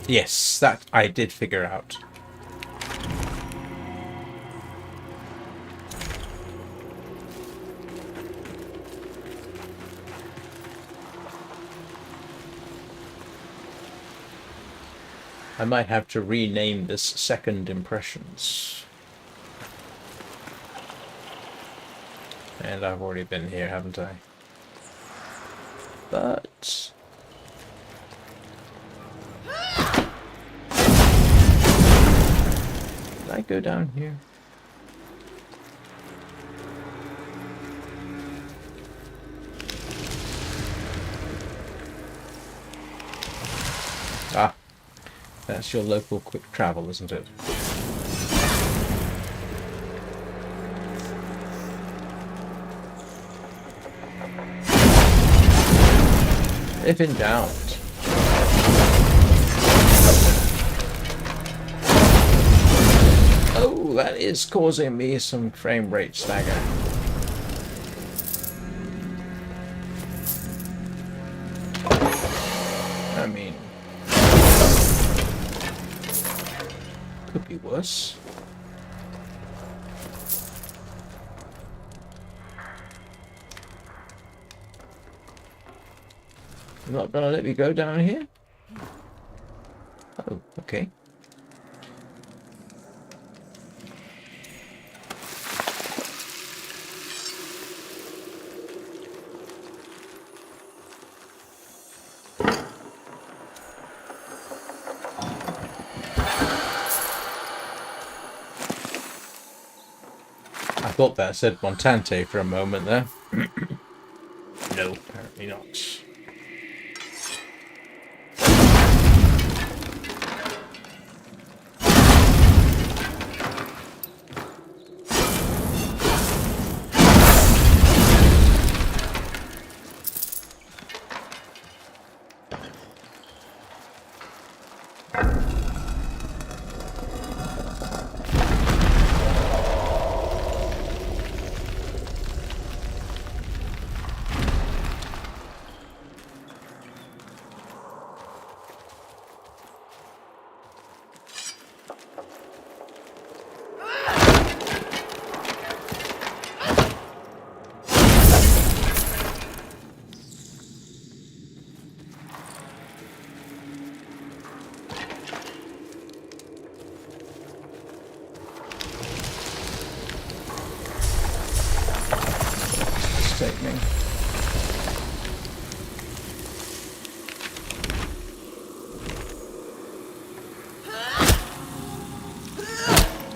Yes, that I did figure out. I might have to rename this Second Impressions. And I've already been here, haven't I? But did I go down here? Ah, that's your local quick travel, isn't it? If in doubt. Oh, that is causing me some frame rate stagger. I mean, could be worse. You're not gonna let me go down here? Oh, okay. I thought that said Montante for a moment there. No, apparently not. Take me.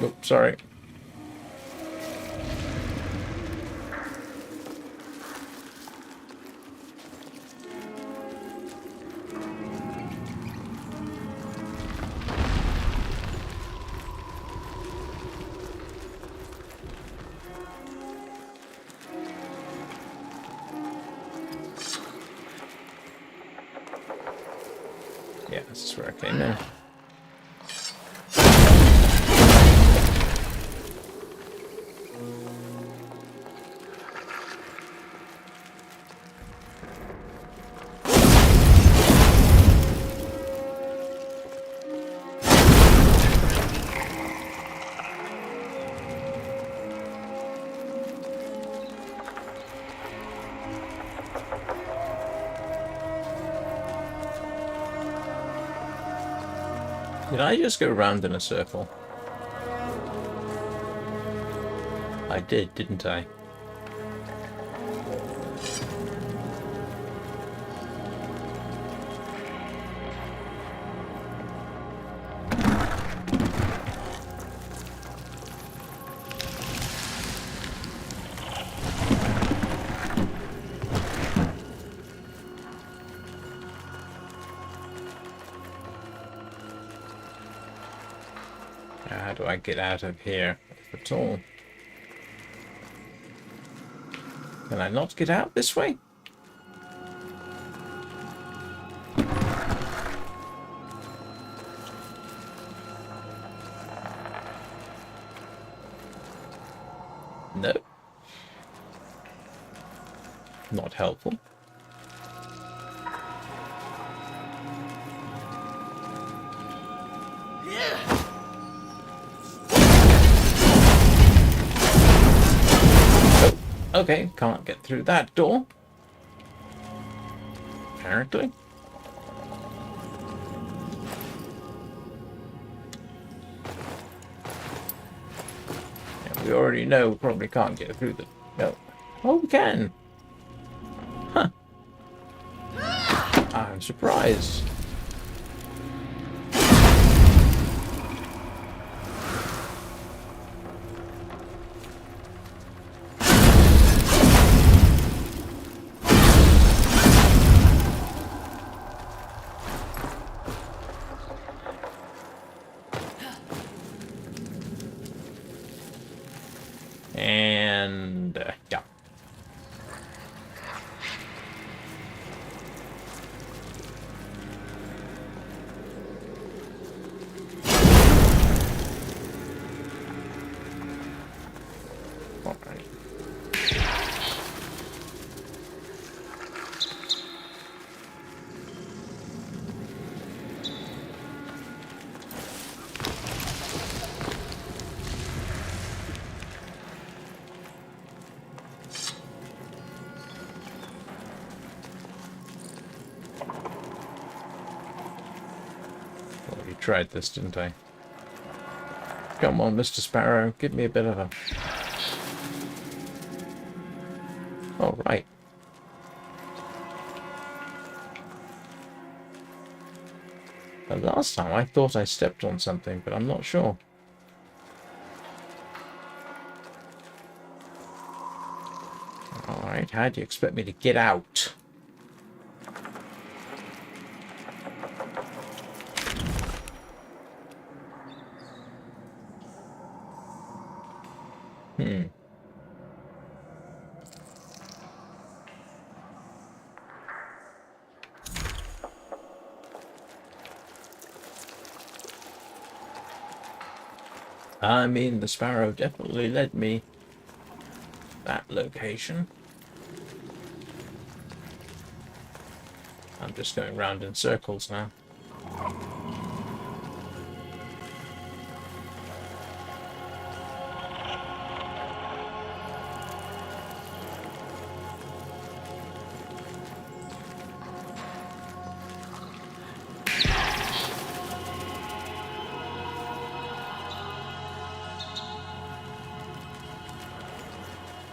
Oh, sorry. Yeah, this is where I came in. Did I just go round in a circle? I did, didn't I? How do I get out of here, if at all? Can I not get out this way? No. Not helpful. Okay, can't get through that door. Apparently. Yeah, we already know we probably can't get through the... No. Oh, we can! Huh. I'm surprised. And yeah. All right. Already tried this, didn't I? Come on, Mr. Sparrow, give me a bit of a... All right. The last time I thought I stepped on something, but I'm not sure. Alright, how do you expect me to get out? I mean, the Sparrow definitely led me that location. I'm just going round in circles now.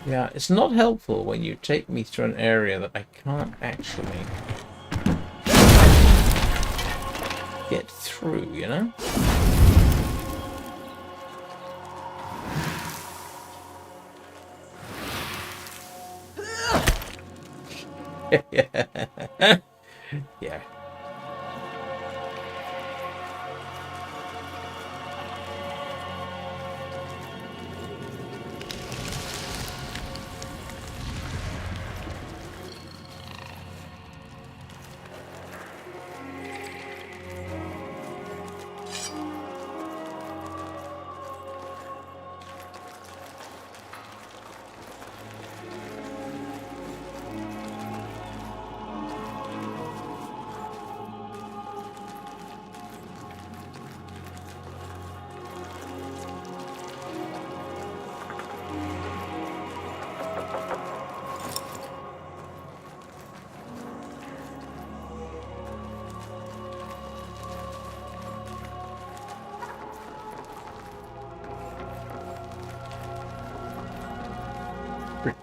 Yeah, it's not helpful when you take me through an area that I can't actually get through, you know? Yeah.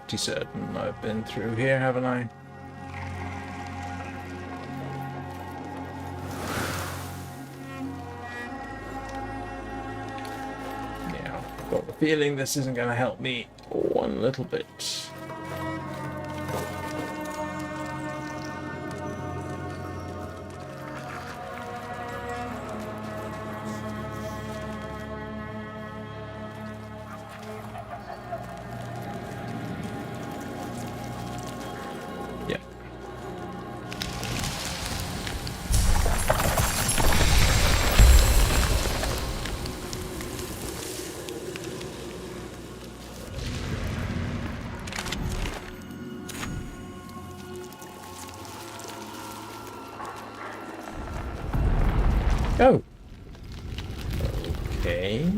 pretty certain I've been through here, haven't I? Yeah, I've got the feeling this isn't going to help me one little bit. Yeah. Oh. Okay.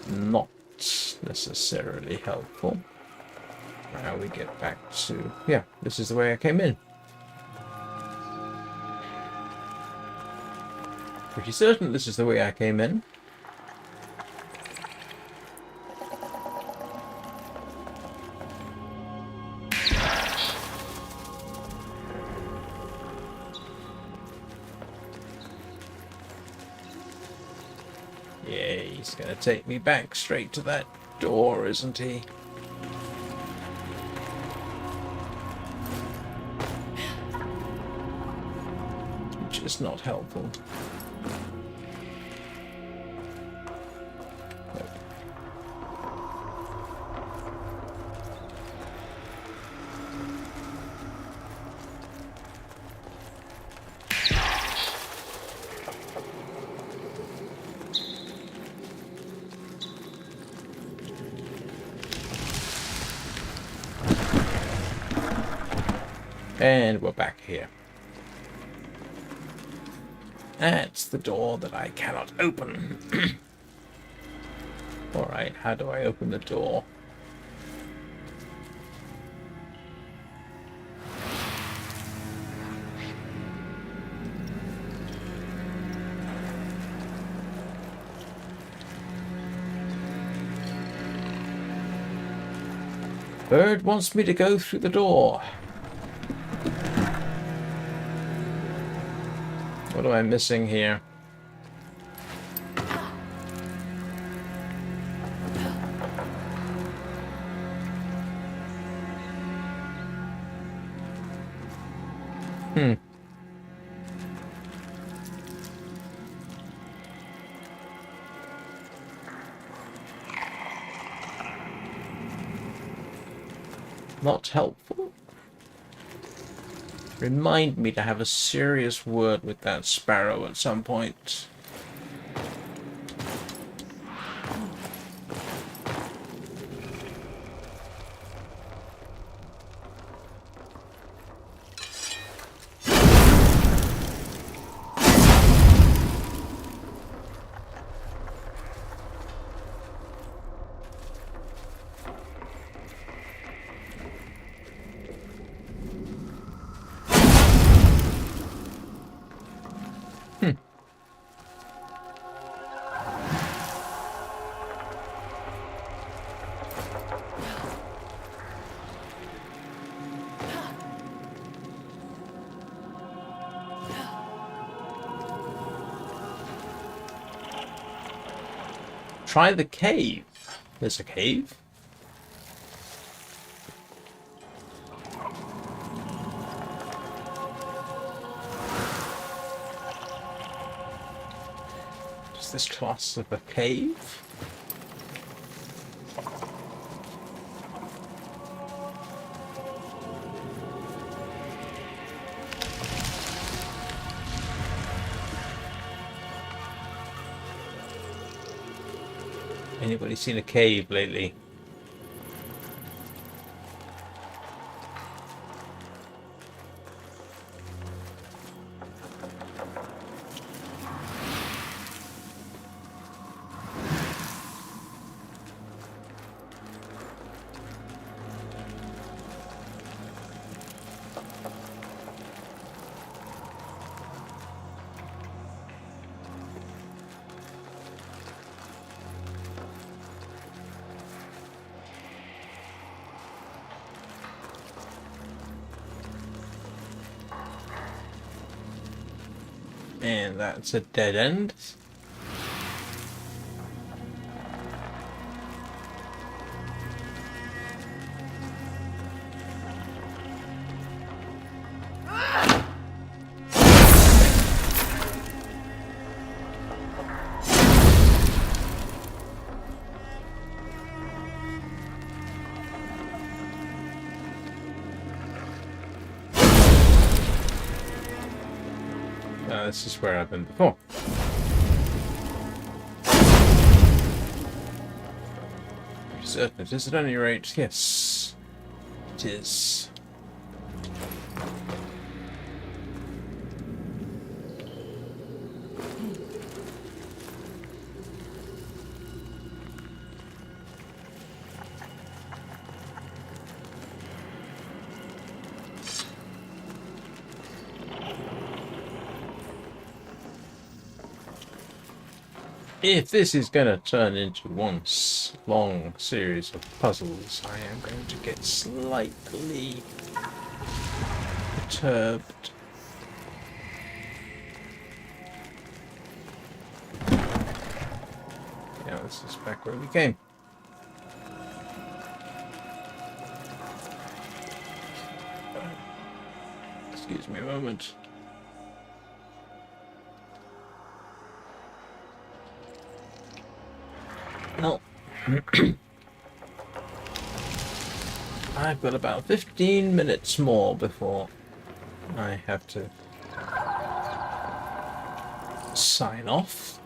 Not necessarily helpful. Now we get back to... yeah, this is the way I came in. Pretty certain this is the way I came in. Yeah, he's gonna take me back straight to that door, isn't he? Which is not helpful. Nope. And we're back here. That's the door that I cannot open. Alright, how do I open the door? Bird wants me to go through the door. What am I missing here? Not helpful. Remind me to have a serious word with that sparrow at some point. Try the cave. There's a cave? Is this class of a cave? Anybody seen a cave lately? And that's a dead end. This is where I've been before. Pretty certain it is at any rate. Yes, it is. If this is going to turn into one long series of puzzles, I am going to get slightly perturbed. Yeah, this is back where we came. Excuse me a moment. No. I've got about 15 minutes more before I have to sign off.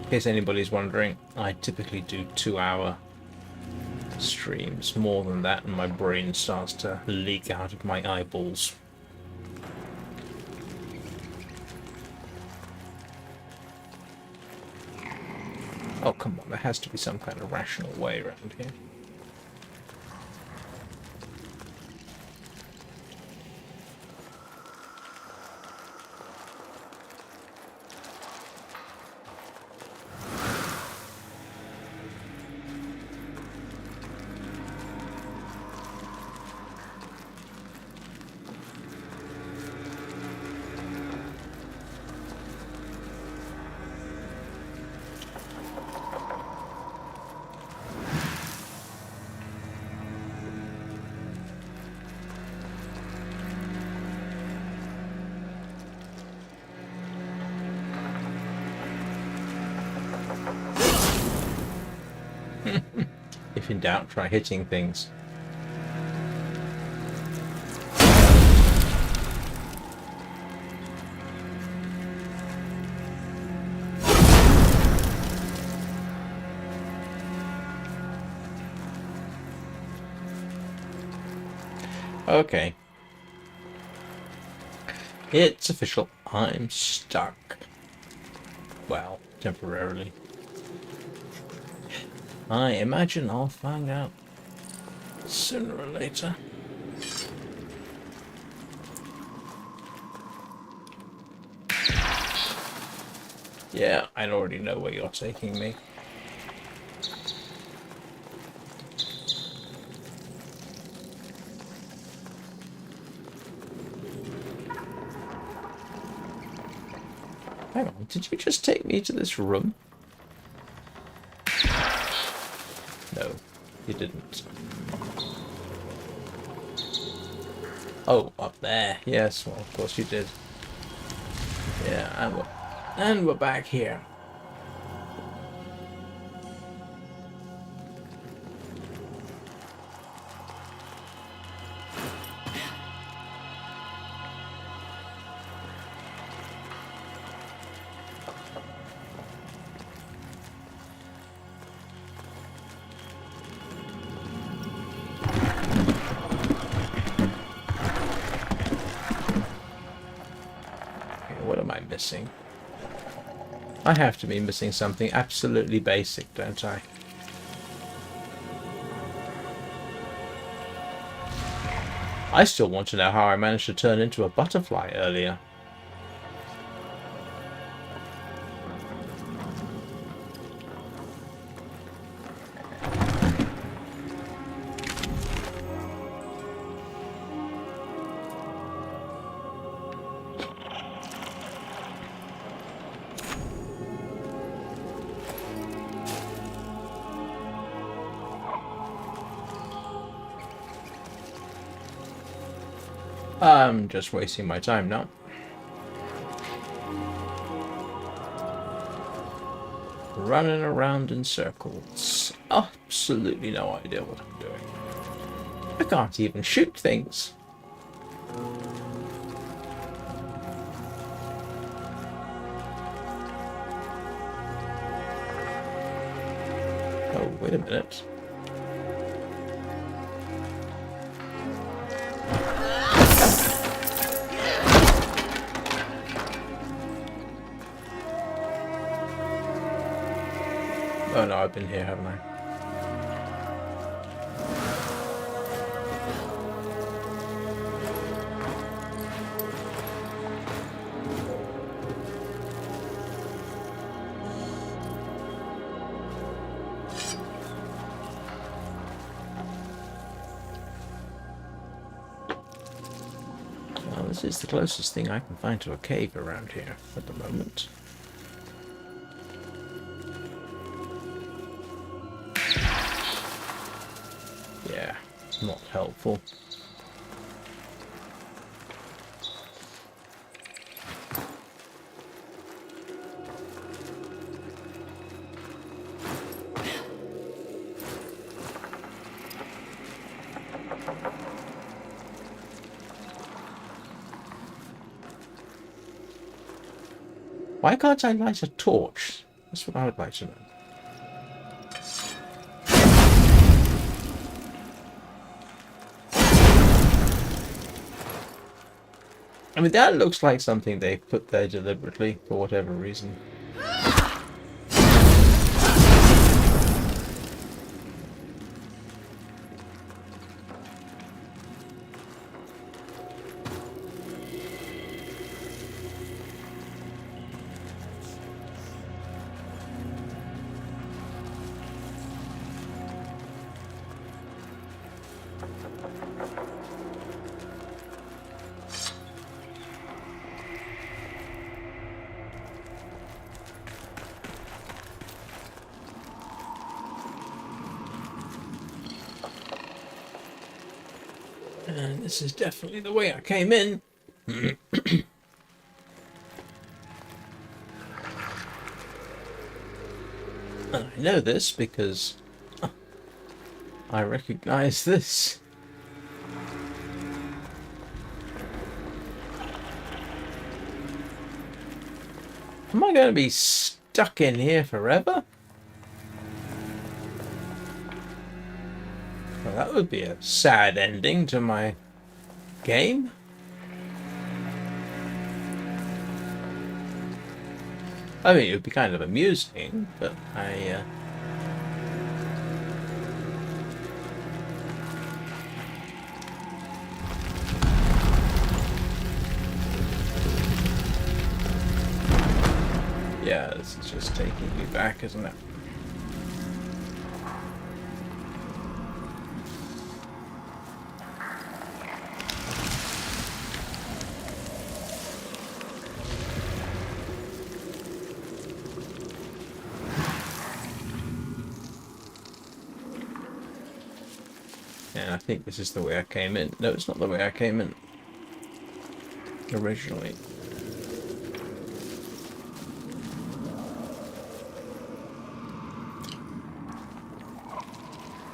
In case anybody's wondering, I typically do 2-hour streams. More than that and my brain starts to leak out of my eyeballs. Oh, come on, there has to be some kind of rational way around here. If in doubt, try hitting things. Okay. It's official. I'm stuck. Well, temporarily. I imagine I'll find out sooner or later. Yeah, I already know where you're taking me. Hang on, did you just take me to this room? No, you didn't. Oh, up there. Yes, well, of course you did. Yeah, and we're back here. What am I missing? I have to be missing something absolutely basic, don't I? I still want to know how I managed to turn into a butterfly earlier. I'm just wasting my time now. Running around in circles. Absolutely no idea what I'm doing. I can't even shoot things. Oh, wait a minute. Oh no, I've been here, haven't I? Well, this is the closest thing I can find to a cave around here at the moment. Yeah, not helpful. Why can't I light a torch? That's what I would like to know. I mean, that looks like something they put there deliberately, for whatever reason. And this is definitely the way I came in. And I know this because I recognize this. Am I going to be stuck in here forever? Well, that would be a sad ending to my game. I mean, it would be kind of amusing, but yeah, this is just taking me back, isn't it? And I think this is the way I came in. No, it's not the way I came in originally.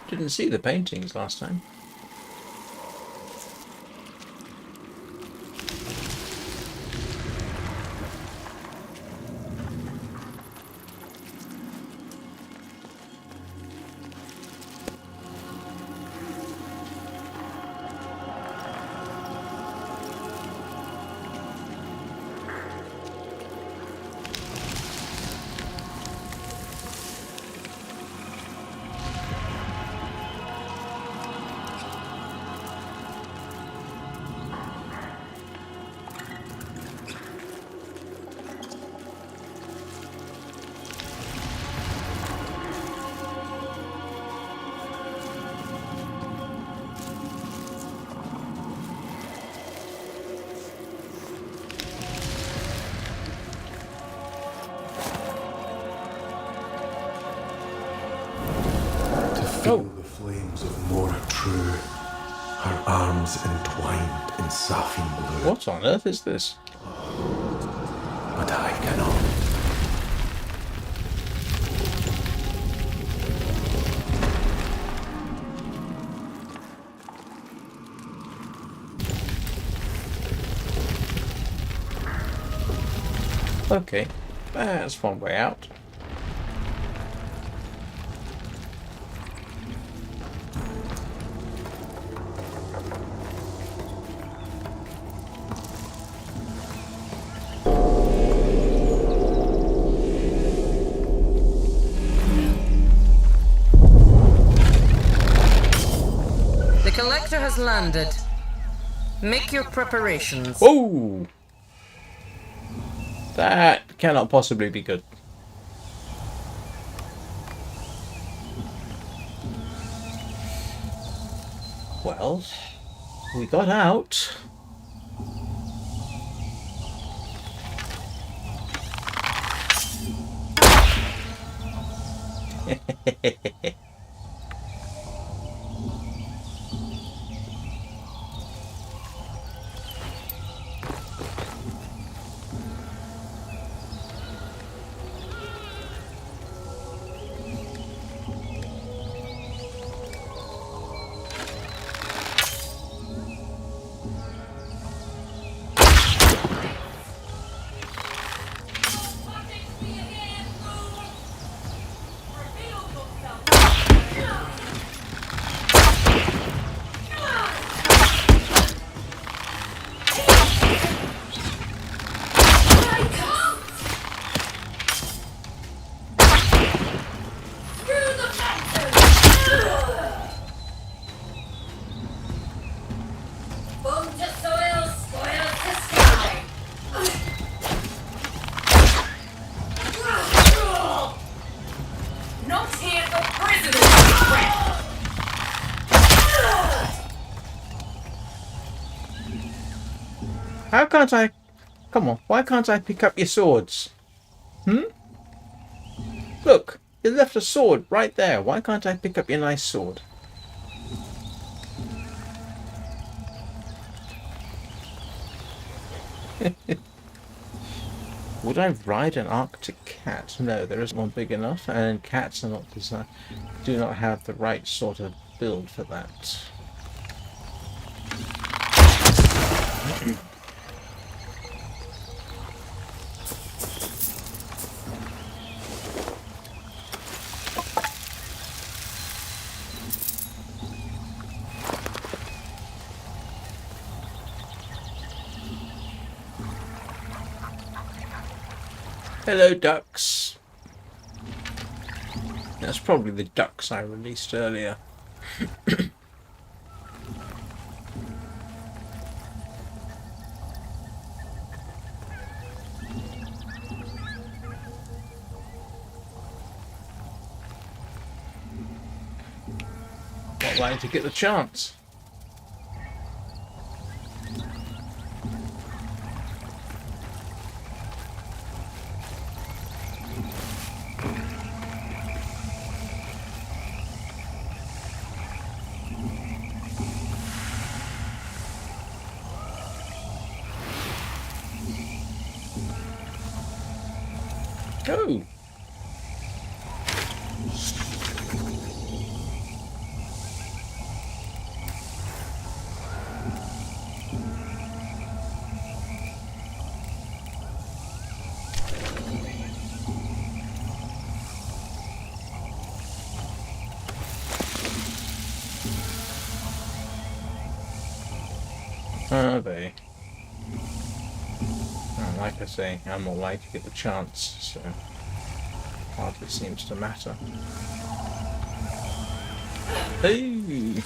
Didn't see the paintings last time. Feel the flames of Mora true, her arms entwined in saffron blue. What on earth is this? But I cannot. Okay, that's one way out. The collector has landed. Make your preparations. Whoa! That cannot possibly be good. Well, we got out. Boom to soil, spoil to sky. Not here for prisoners, friend. How can't I... Come on, why can't I pick up your swords? Look, you left a sword right there. Why can't I pick up your nice sword? Would I ride an Arctic cat? No, there isn't one big enough, and cats are not do not have the right sort of build for that. Hello, ducks. That's probably the ducks I released earlier. Not likely to get the chance. Go. Are they? Oh, like I say, I'm more likely to get the chance, so hardly seems to matter. Hey!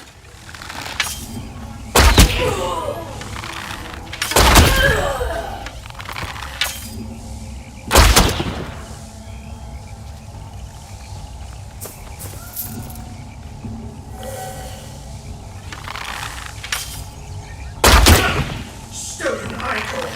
Stone idol!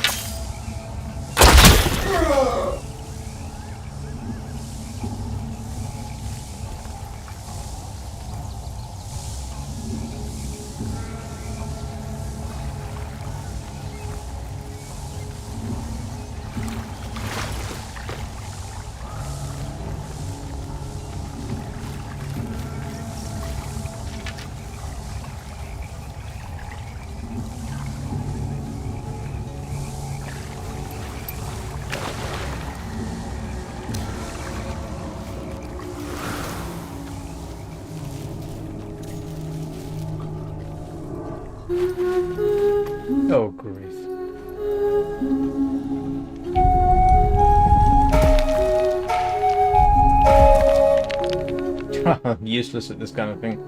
Useless at this kind of thing.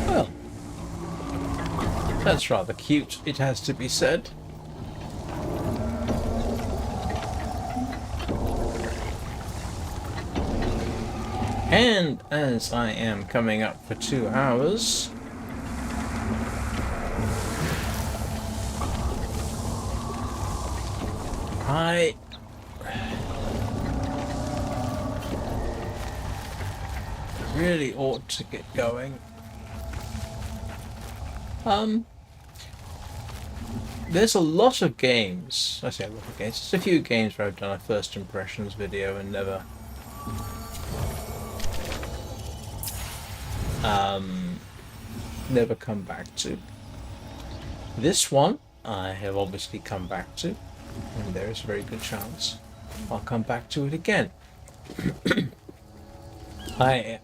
Well, that's rather cute, it has to be said. And as I am coming up for 2 hours, I really ought to get going. There's a lot of games, I say a lot of games, there's a few games where I've done a first impressions video and never come back to. This one I have obviously come back to, and there is a very good chance I'll come back to it again. I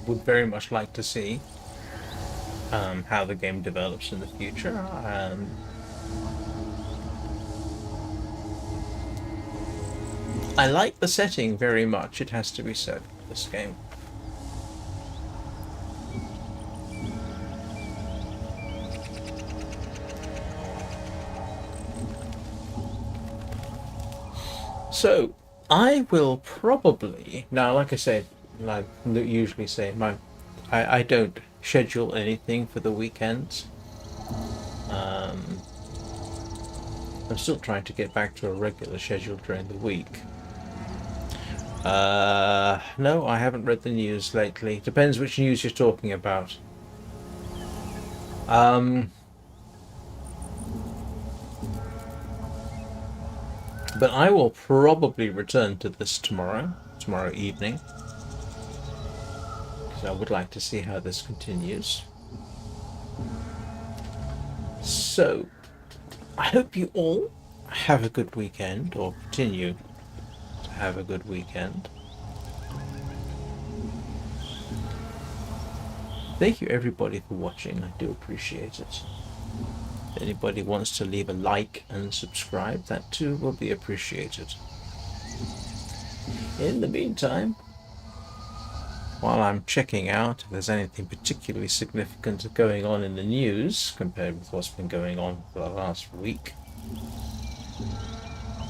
would very much like to see how the game develops in the future. I like the setting very much, it has to be said, this game. So, I will probably, now like I said, like I usually say, I don't schedule anything for the weekends. I'm still trying to get back to a regular schedule during the week. No, I haven't read the news lately. Depends which news you're talking about. But I will probably return to this tomorrow evening, because I would like to see how this continues. So, I hope you all have a good weekend, or continue to have a good weekend. Thank you everybody for watching, I do appreciate it. If anybody wants to leave a like and subscribe, that too will be appreciated. In the meantime, while I'm checking out if there's anything particularly significant going on in the news compared with what's been going on for the last week,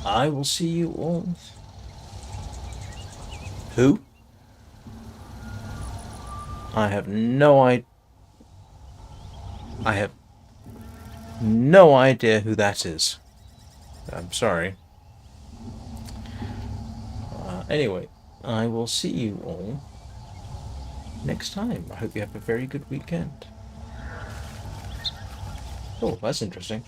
I will see you all. Who? I have no idea who that is. I'm sorry. Anyway, I will see you all next time. I hope you have a very good weekend. Oh, that's interesting.